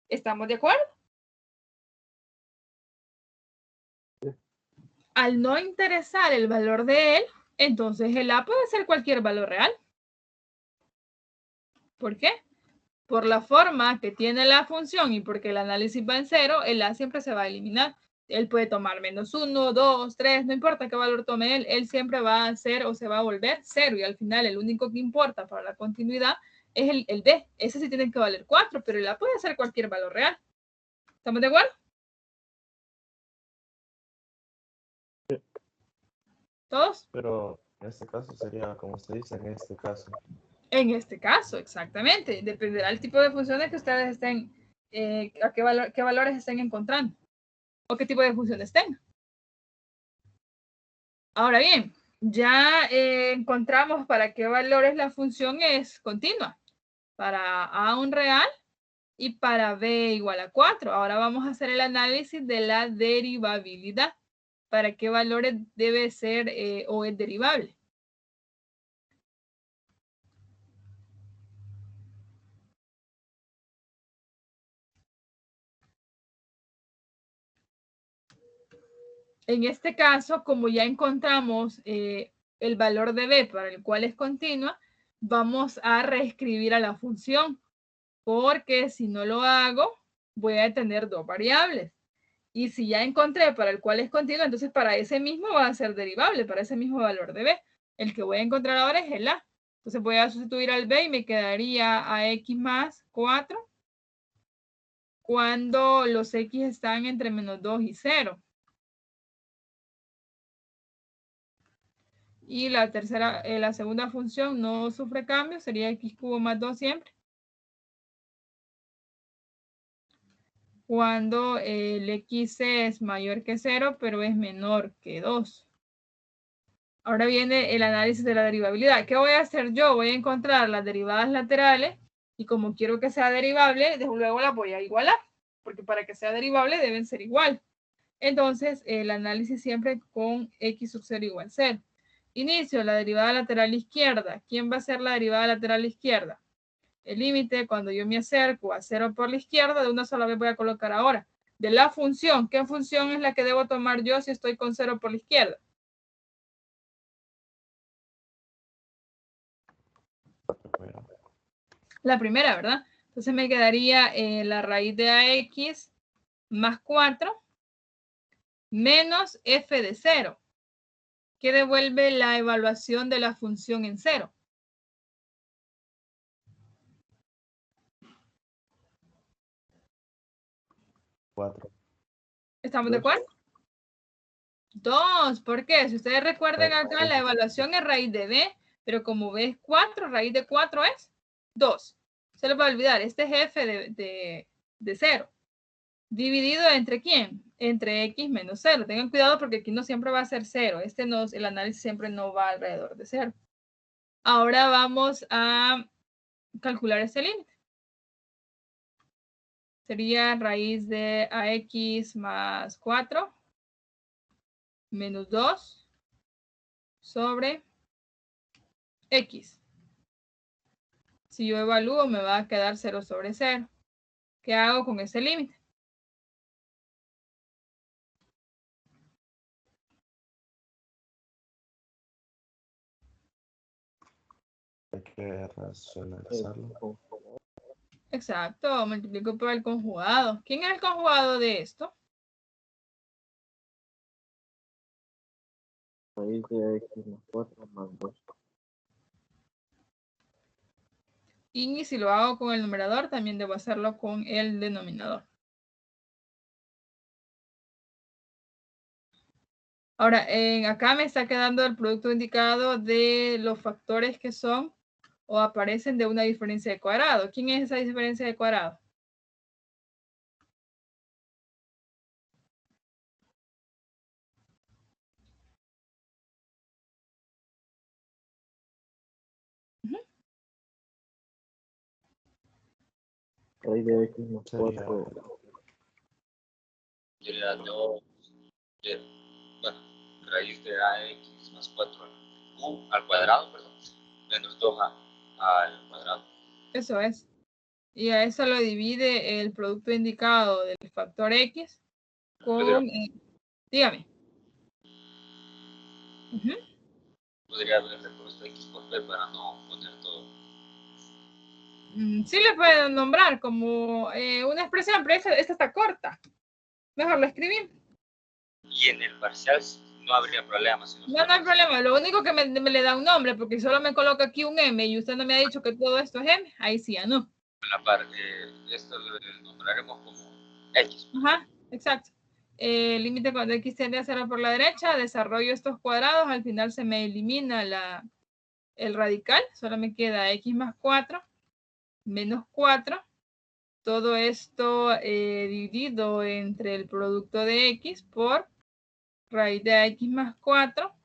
¿Estamos de acuerdo? Al no interesar el valor de él, entonces el A puede ser cualquier valor real. ¿Por qué? Por la forma que tiene la función y porque el análisis va en 0, el A siempre se va a eliminar. Él puede tomar -1, 2, 3, no importa qué valor tome él siempre va a ser o se va a volver 0 y al final el único que importa para la continuidad es el B. Ese sí tiene que valer 4, pero el A puede ser cualquier valor real. ¿Estamos de acuerdo? ¿Todos? Pero en este caso sería, como usted dice, en este caso. En este caso, exactamente. Dependerá del tipo de funciones que ustedes estén, a qué valores estén encontrando o qué tipo de funciones tengan. Ahora bien, ya encontramos para qué valores la función es continua. Para A un real y para B igual a 4. Ahora vamos a hacer el análisis de la derivabilidad. ¿Para qué valores debe ser o es derivable? En este caso, como ya encontramos el valor de b para el cual es continua, vamos a reescribir a la función, porque si no lo hago, voy a tener dos variables. Y si ya encontré para el cual es continua, entonces para ese mismo va a ser derivable, para ese mismo valor de b. El que voy a encontrar ahora es el a. Entonces voy a sustituir al b y me quedaría a x más 4 cuando los x están entre -2 y 0. Y la tercera, la segunda función no sufre cambio, sería x cubo más 2 siempre. Cuando el x es mayor que 0, pero es menor que 2. Ahora viene el análisis de la derivabilidad. ¿Qué voy a hacer yo? Voy a encontrar las derivadas laterales y como quiero que sea derivable, luego las voy a igualar, porque para que sea derivable deben ser igual. Entonces, el análisis siempre con x sub 0 igual 0. Inicio, la derivada lateral izquierda. ¿Quién va a ser la derivada lateral izquierda? El límite, cuando yo me acerco a 0 por la izquierda, de una sola vez voy a colocar ahora. De la función, ¿qué función es la que debo tomar yo si estoy con 0 por la izquierda? La primera, ¿verdad? Entonces me quedaría la raíz de ax más 4 menos f de 0. ¿Qué devuelve la evaluación de la función en 0? Cuatro. ¿Estamos de Dos. acuerdo? 2. ¿Por qué? Si ustedes recuerden acá, la Sí. evaluación es raíz de b, pero como b es 4, raíz de 4 es 2. Se les va a olvidar, este es f de 0. ¿Dividido entre quién? Entre x menos 0. Tengan cuidado porque aquí no siempre va a ser 0. El análisis siempre no va alrededor de 0. Ahora vamos a calcular este límite. Sería raíz de ax más 4 menos 2 sobre x. Si yo evalúo, me va a quedar 0 sobre 0. ¿Qué hago con ese límite? Hay que racionalizarlo. Exacto, multiplico por el conjugado. ¿Quién es el conjugado de esto? Raíz de x más 4 más 2. Y si lo hago con el numerador, también debo hacerlo con el denominador. Ahora, acá me está quedando el producto indicado de los factores que son o aparecen de una diferencia de cuadrado. ¿Quién es esa diferencia de cuadrado? Raíz de x más Sería 4. Sería 2, bueno, raíz de ax más 4 al cuadrado, perdón, menos 2 al cuadrado. Eso es. Y a eso lo divide el producto indicado del factor X con... dígame. Podría haber repuesto x por b para no poner todo. Sí le pueden nombrar como una expresión, pero esta está corta. Mejor lo escribí. Y en el parcial no habría problema. Si No hay problema. Lo único que me le da un nombre, porque solo me coloca aquí un M y usted no me ha dicho que todo esto es M. Ahí sí, ya no. La parte, esto lo nombraremos como x. Ajá, exacto. Límite cuando x tiende a 0 por la derecha, desarrollo estos cuadrados, al final se me elimina el radical, solo me queda x más 4 menos 4. Todo esto dividido entre el producto de x por raíz de x más 4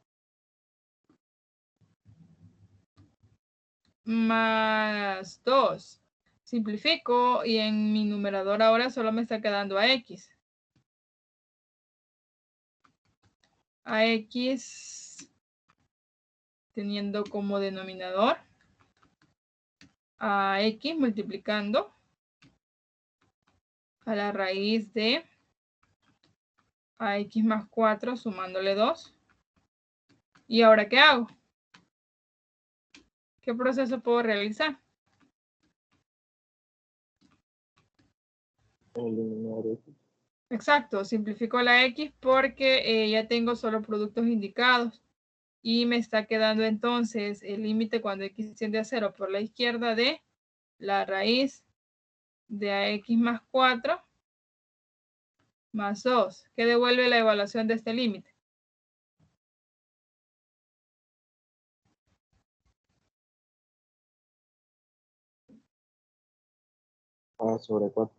más 2. Simplifico y en mi numerador ahora solo me está quedando a x. A x teniendo como denominador a x multiplicando a la raíz de ax más 4 sumándole 2. ¿Y ahora qué hago? ¿Qué proceso puedo realizar? Eliminar x. Exacto, simplifico la x porque ya tengo solo productos indicados y me está quedando entonces el límite cuando x tiende a 0 por la izquierda de la raíz de ax más 4 más 2, que devuelve la evaluación de este límite. A sobre 4.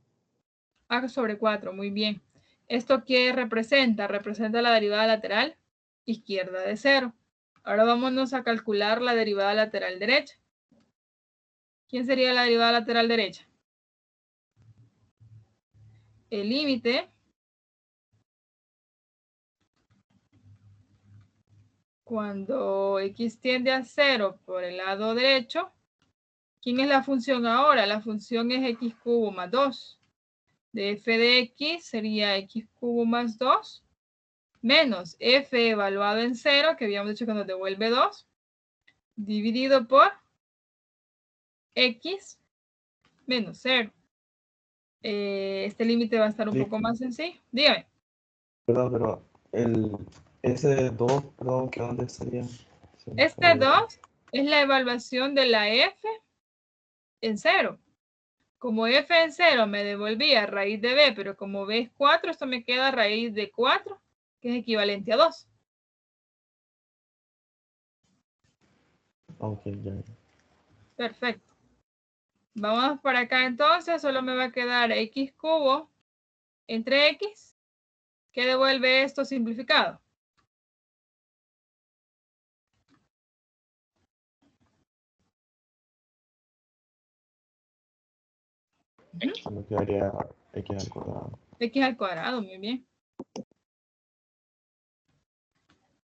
A sobre 4, muy bien. ¿Esto qué representa? Representa la derivada lateral izquierda de 0. Ahora vámonos a calcular la derivada lateral derecha. ¿Quién sería la derivada lateral derecha? El límite cuando x tiende a 0 por el lado derecho. ¿Quién es la función ahora? La función es x cubo más 2. De f de x sería x cubo más 2 menos f evaluado en 0, que habíamos dicho que nos devuelve 2, dividido por x menos 0. Este límite va a estar un poco más sencillo. Dígame. Perdón, pero Ese 2, perdón, ¿qué dónde estaría? Este 2 es la evaluación de la f en 0. Como f en 0 me devolvía raíz de b, pero como b es 4, esto me queda raíz de 4, que es equivalente a 2. Ok, ya. Perfecto. Vamos por acá entonces, solo me va a quedar x cubo entre x, que devuelve esto simplificado. Me quedaría x al cuadrado. X al cuadrado, muy bien.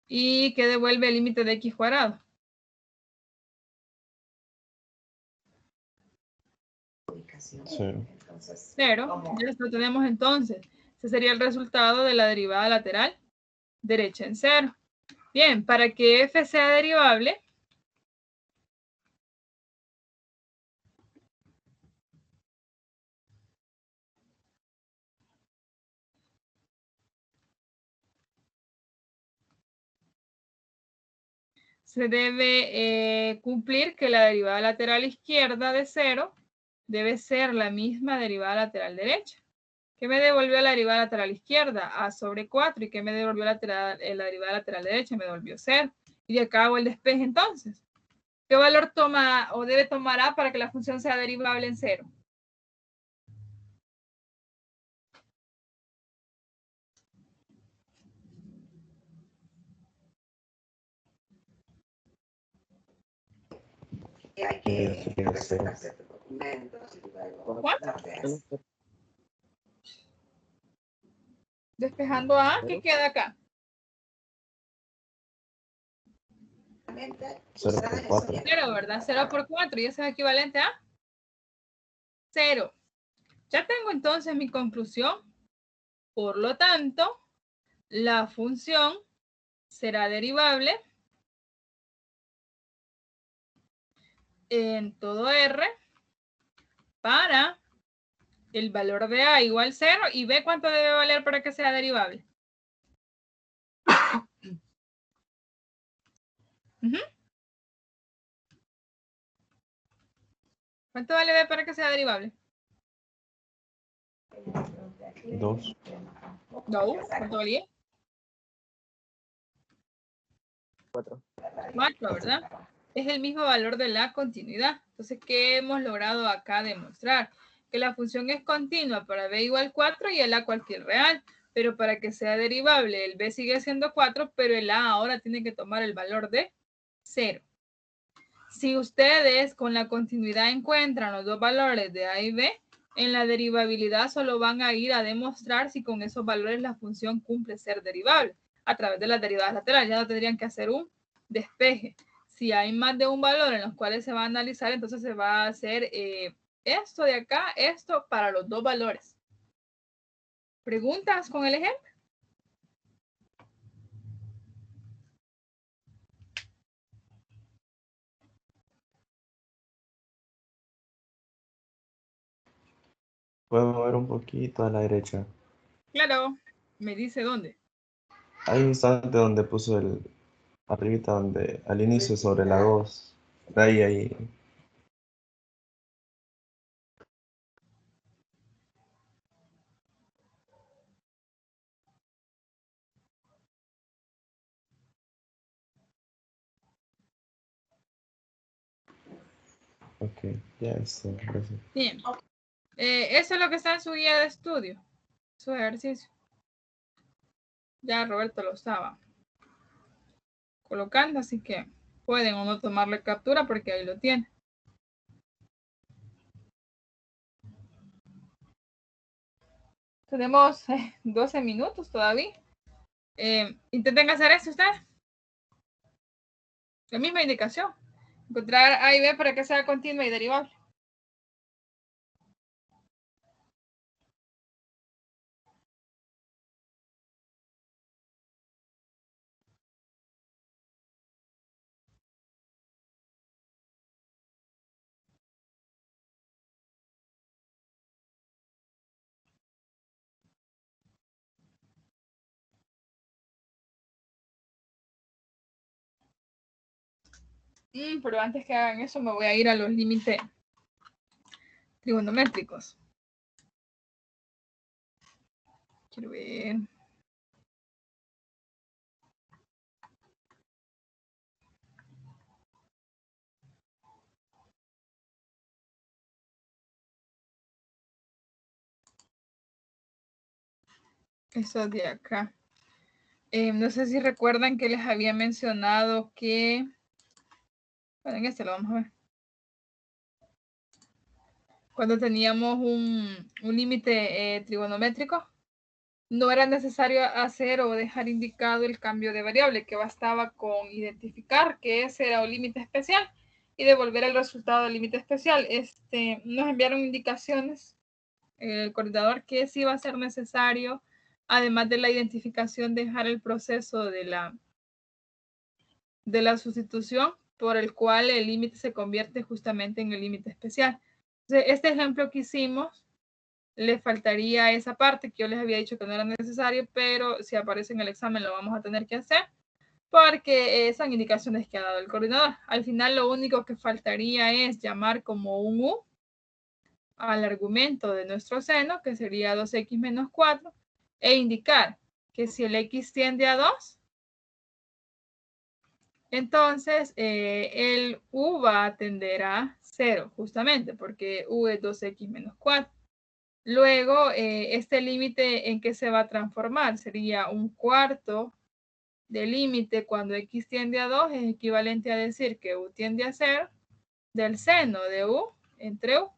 ¿Y qué devuelve el límite de x cuadrado? Cero. 0. Ya lo tenemos entonces. Ese sería el resultado de la derivada lateral derecha en 0. Bien, para que f sea derivable, se debe cumplir que la derivada lateral izquierda de 0 debe ser la misma derivada lateral derecha. ¿Qué me devolvió la derivada lateral izquierda? A sobre 4. ¿Y qué me devolvió la derivada lateral derecha? Me devolvió 0. Y de acá hago el despeje entonces. ¿Qué valor toma o debe tomar A para que la función sea derivable en 0? Hay que presentarse documentos y luego ¿Cuánto? darles. Despejando A, ¿qué queda acá? 0 por 4. 0, ¿verdad? 0 por 4. ¿Y eso es equivalente a? 0. Ya tengo entonces mi conclusión. Por lo tanto, la función será derivable en todo R para el valor de A igual 0 y B cuánto debe valer para que sea derivable. ¿Cuánto vale B para que sea derivable? 2. No, ¿cuánto valía? 4. 4, ¿verdad? Es el mismo valor de la continuidad. Entonces, ¿qué hemos logrado acá demostrar? Que la función es continua para b igual 4 y el a cualquier real. Pero para que sea derivable, el b sigue siendo 4, pero el a ahora tiene que tomar el valor de 0. Si ustedes con la continuidad encuentran los dos valores de a y b, en la derivabilidad solo van a ir a demostrar si con esos valores la función cumple ser derivable a través de las derivadas laterales. Ya no tendrían que hacer un despeje. Si hay más de un valor en los cuales se va a analizar, entonces se va a hacer esto de acá, esto para los dos valores. ¿Preguntas con el ejemplo? Puedo mover un poquito a la derecha. Claro. Me dice dónde. Hay un instante donde puso el arribita, donde al inicio sobre la 2. De ahí. Ok, ya está. Gracias. Bien. Eso es lo que está en su guía de estudio. Su ejercicio. Ya Roberto lo estaba colocando, así que pueden o no tomarle captura porque ahí lo tiene. Tenemos 12 minutos todavía. Intenten hacer eso ustedes. La misma indicación. Encontrar A y B para que sea continua y derivable. Pero antes que hagan eso me voy a ir a los límites trigonométricos. Quiero ver. Eso de acá. No sé si recuerdan que les había mencionado que... Bueno, en este lo vamos a ver. Cuando teníamos un límite trigonométrico, no era necesario hacer o dejar indicado el cambio de variable, que bastaba con identificar que ese era un límite especial y devolver el resultado del límite especial. Nos enviaron indicaciones el coordinador que sí va a ser necesario, además de la identificación, dejar el proceso de la sustitución por el cual el límite se convierte justamente en el límite especial. Entonces, este ejemplo que hicimos, le faltaría esa parte que yo les había dicho que no era necesario, pero si aparece en el examen lo vamos a tener que hacer porque son indicaciones que ha dado el coordinador. Al final lo único que faltaría es llamar como un U al argumento de nuestro seno, que sería 2x menos 4, e indicar que si el x tiende a 2, entonces el u va a tender a 0, justamente, porque u es 2x menos 4. Luego, este límite, ¿en qué se va a transformar? Sería un cuarto del límite cuando x tiende a 2, es equivalente a decir que u tiende a 0 del seno de u entre u.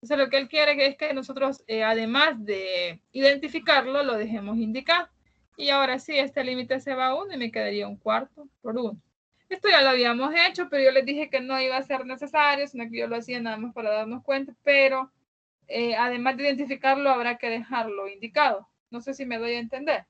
Entonces, lo que él quiere es que nosotros, además de identificarlo, lo dejemos indicar. Y ahora sí, este límite se va a 1 y me quedaría un cuarto por 1. Esto ya lo habíamos hecho, pero yo les dije que no iba a ser necesario, sino que yo lo hacía nada más para darnos cuenta, pero además de identificarlo, habrá que dejarlo indicado. No sé si me doy a entender.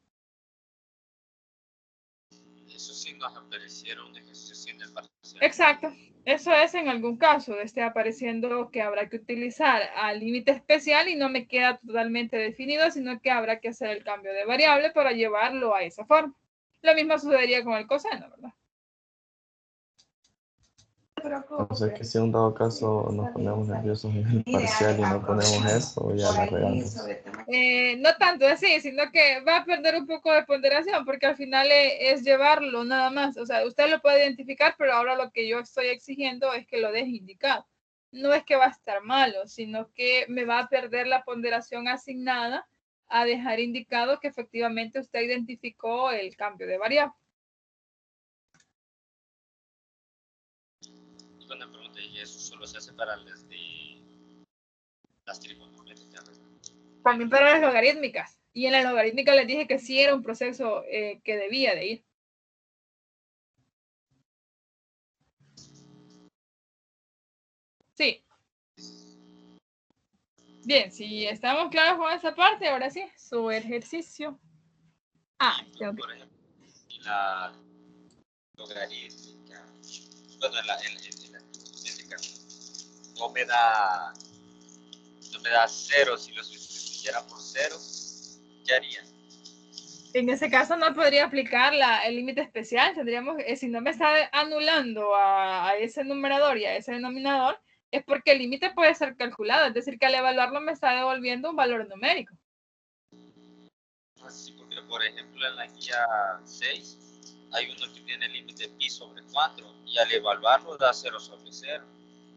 Eso sí nos aparecieron ejercicios en el parcial. Exacto. Eso es en algún caso, esté apareciendo que habrá que utilizar al límite especial y no me queda totalmente definido, sino que habrá que hacer el cambio de variable para llevarlo a esa forma. Lo mismo sucedería con el coseno, ¿verdad? O sea que si en un dado caso nos ponemos nerviosos en el parcial y no ponemos eso, ya la regamos. No tanto así, sino que va a perder un poco de ponderación, porque al final es llevarlo nada más. O sea, usted lo puede identificar, pero ahora lo que yo estoy exigiendo es que lo deje indicado. No es que va a estar malo, sino que me va a perder la ponderación asignada a dejar indicado que efectivamente usted identificó el cambio de variable. Y cuando me pregunté, ¿y eso solo se hace para las trigonométricas? También para las logarítmicas. Y en las logarítmicas les dije que sí era un proceso que debía de ir. Sí. Bien, si estamos claros con esa parte, ahora sí, su ejercicio. Tengo que... Por ejemplo, y la logarítmica, bueno, en la trigonométrica, no me da 0 si lo sustituyera por 0, ¿qué haría? En ese caso no podría aplicar el límite especial. Tendríamos, si no me está anulando a ese numerador y a ese denominador, es porque el límite puede ser calculado. Es decir, que al evaluarlo me está devolviendo un valor numérico. Sí, porque por ejemplo en la guía 6 hay uno que tiene el límite pi sobre 4 y al evaluarlo da 0 sobre 0.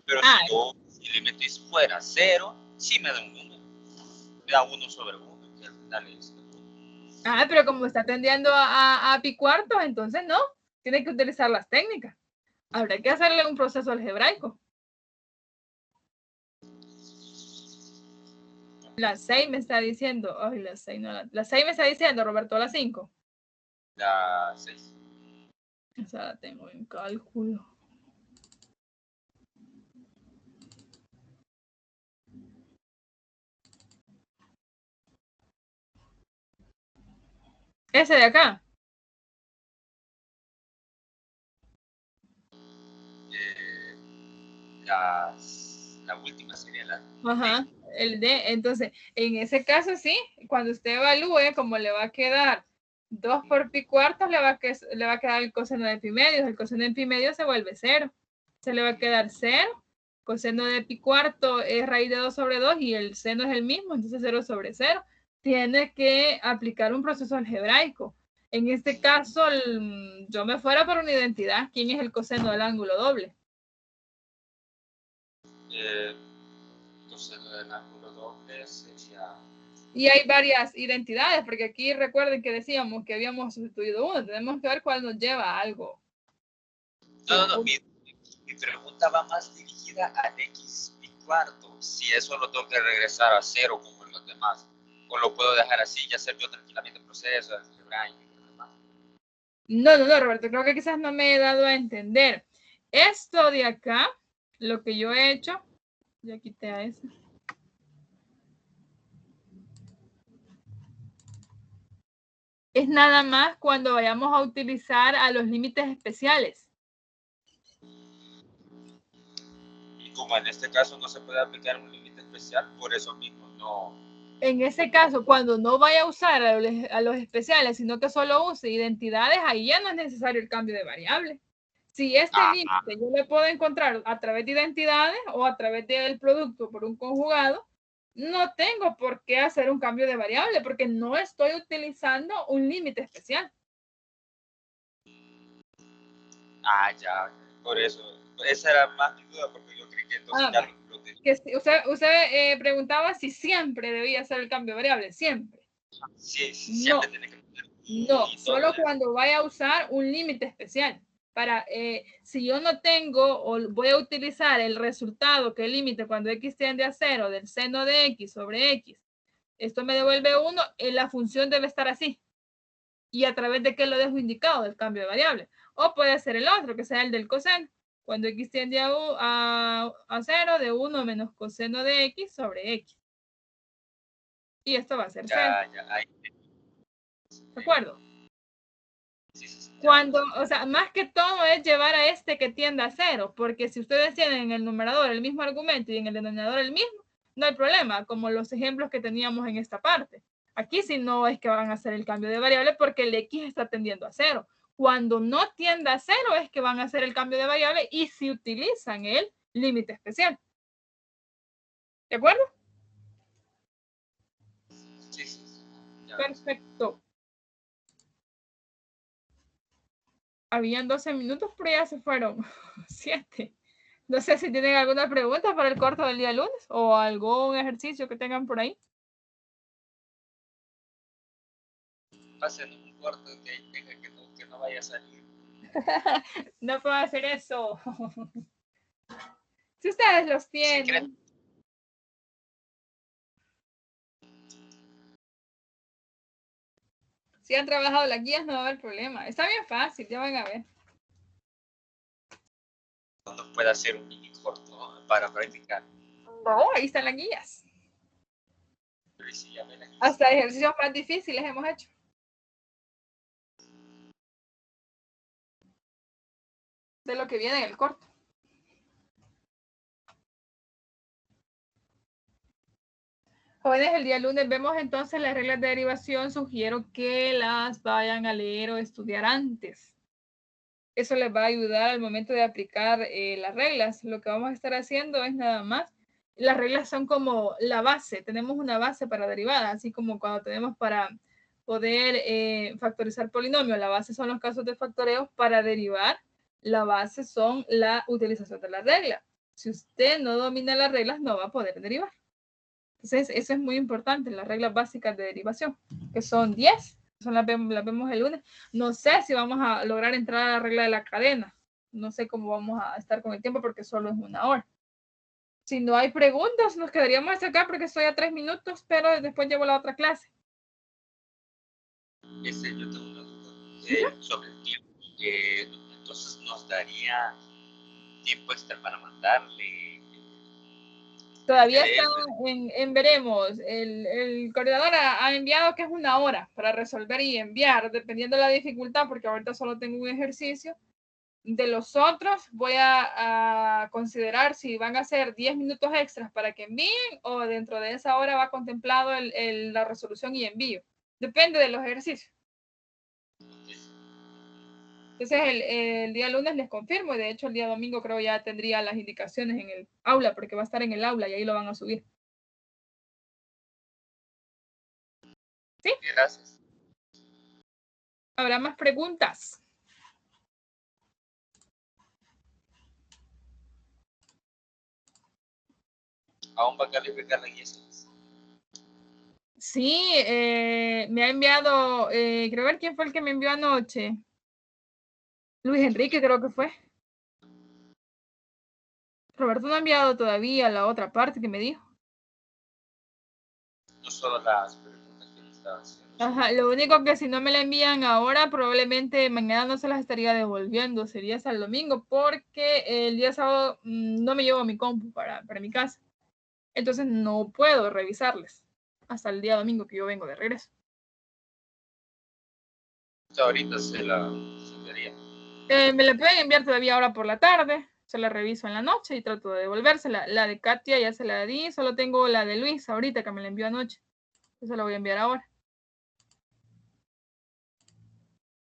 Pero si el límite fuera 0, sí me da un número. Me da 1 sobre 1, que al final es 1. Pero como está tendiendo a pi cuartos, entonces no. Tiene que utilizar las técnicas. Habrá que hacerle un proceso algebraico. La 6 me está diciendo, la 6 no, la 6 me está diciendo, Roberto, la 5. La 6. Esa la tengo en cálculo. Ese de acá. La última sería la Ajá, el D. Entonces, en ese caso sí, cuando usted evalúe, como le va a quedar 2 por pi cuartos, le va a quedar el coseno de pi medios. El coseno de pi medios se vuelve 0. se le va a quedar 0. Coseno de pi cuarto es raíz de 2 sobre 2 y el seno es el mismo, entonces 0 sobre 0. Tiene que aplicar un proceso algebraico. En este caso, yo me fuera por una identidad. ¿Quién es el coseno del ángulo doble? Coseno del ángulo doble sería... Y hay varias identidades, porque aquí recuerden que decíamos que habíamos sustituido uno. Tenemos que ver cuál nos lleva a algo. No, mi pregunta va más dirigida al x pi cuarto. Si eso lo tengo que regresar a 0 como en los demás. O lo puedo dejar así y hacer yo tranquilamente el proceso, algebraico y lo demás. No, Roberto, creo que quizás no me he dado a entender. Esto de acá, lo que yo he hecho, ya quité a ese. Es nada más cuando vayamos a utilizar a los límites especiales. Y como en este caso no se puede aplicar un límite especial, por eso mismo no. En ese caso, cuando no vaya a usar a los especiales, sino que solo use identidades, ahí ya no es necesario el cambio de variable. Si este límite yo le puedo encontrar a través de identidades o a través del producto por un conjugado, no tengo por qué hacer un cambio de variable porque no estoy utilizando un límite especial. Ya, por eso. Esa era más mi duda porque yo creí que entonces ya lo tenía. Que usted preguntaba si siempre debía hacer el cambio de variable, siempre. Sí, siempre tiene que poner. No, solo cuando vaya a usar un límite especial. Para, si yo no tengo o voy a utilizar el resultado que el límite cuando x tiende a 0 del seno de x sobre x, esto me devuelve 1, la función debe estar así. ¿Y a través de qué lo dejo indicado? Del cambio de variable. O puede ser el otro, que sea el del coseno. Cuando x tiende a 0, de 1 menos coseno de x sobre x. Y esto va a ser 0. ¿De acuerdo? Cuando, o sea, más que todo es llevar a este que tiende a 0, porque si ustedes tienen en el numerador el mismo argumento y en el denominador el mismo, no hay problema, como los ejemplos que teníamos en esta parte. Aquí sí no es que van a hacer el cambio de variable porque el x está tendiendo a 0. Cuando no tienda a 0 es que van a hacer el cambio de variable y si utilizan el límite especial. ¿De acuerdo? Sí. Perfecto. Habían 12 minutos, pero ya se fueron 7. No sé si tienen alguna pregunta para el corto del día lunes o algún ejercicio que tengan por ahí. Pasen un corto que no vaya a salir. No puedo hacer eso. Si ustedes los tienen. Si han trabajado las guías no va a haber problema. Está bien fácil, ya van a ver. Cuando pueda hacer un mini corto para practicar. No, ahí están las guías. Hasta ejercicios más difíciles hemos hecho. De lo que viene en el corto. Jóvenes, el día lunes vemos entonces las reglas de derivación. Sugiero que las vayan a leer o estudiar antes. Eso les va a ayudar al momento de aplicar las reglas. Lo que vamos a estar haciendo es nada más. Las reglas son como la base. Tenemos una base para derivadas, así como cuando tenemos para poder factorizar polinomios. La base son los casos de factoreo. Para derivar, la base son la utilización de las reglas. Si usted no domina las reglas, no va a poder derivar. Entonces, eso es muy importante, las reglas básicas de derivación, que son 10, son las vemos el lunes. No sé si vamos a lograr entrar a la regla de la cadena. No sé cómo vamos a estar con el tiempo porque solo es 1 hora. Si no hay preguntas, nos quedaríamos hasta acá porque estoy a 3 minutos, pero después llevo la otra clase. Yo tengo una duda sobre el tiempo. Entonces nos daría tiempo extra para mandarle. Todavía está en veremos. El coordinador ha enviado que es 1 hora para resolver y enviar, dependiendo de la dificultad, porque ahorita solo tengo un ejercicio. De los otros voy a considerar si van a ser 10 minutos extras para que envíen o dentro de esa hora va contemplado la resolución y envío. Depende de los ejercicios. Entonces el día lunes les confirmo, y de hecho el día domingo creo ya tendría las indicaciones en el aula, porque va a estar en el aula y ahí lo van a subir. ¿Sí? Gracias. ¿Habrá más preguntas? Aún va a calificar la guía. Sí, me ha enviado, creo ver quién fue el que me envió anoche. Luis Enrique creo que fue. Roberto no ha enviado todavía la otra parte que me dijo. No solo las preguntas que le estaba haciendo. Ajá, lo único que si no me la envían ahora, probablemente mañana no se las estaría devolviendo, sería hasta el domingo, porque el día sábado no me llevo mi compu para mi casa. Entonces no puedo revisarles hasta el día domingo que yo vengo de regreso. Ahorita se la enviaría. Me la pueden enviar todavía ahora por la tarde, se la reviso en la noche y trato de devolvérsela. La de Katia ya se la di, solo tengo la de Luis ahorita que me la envió anoche. Eso la voy a enviar ahora.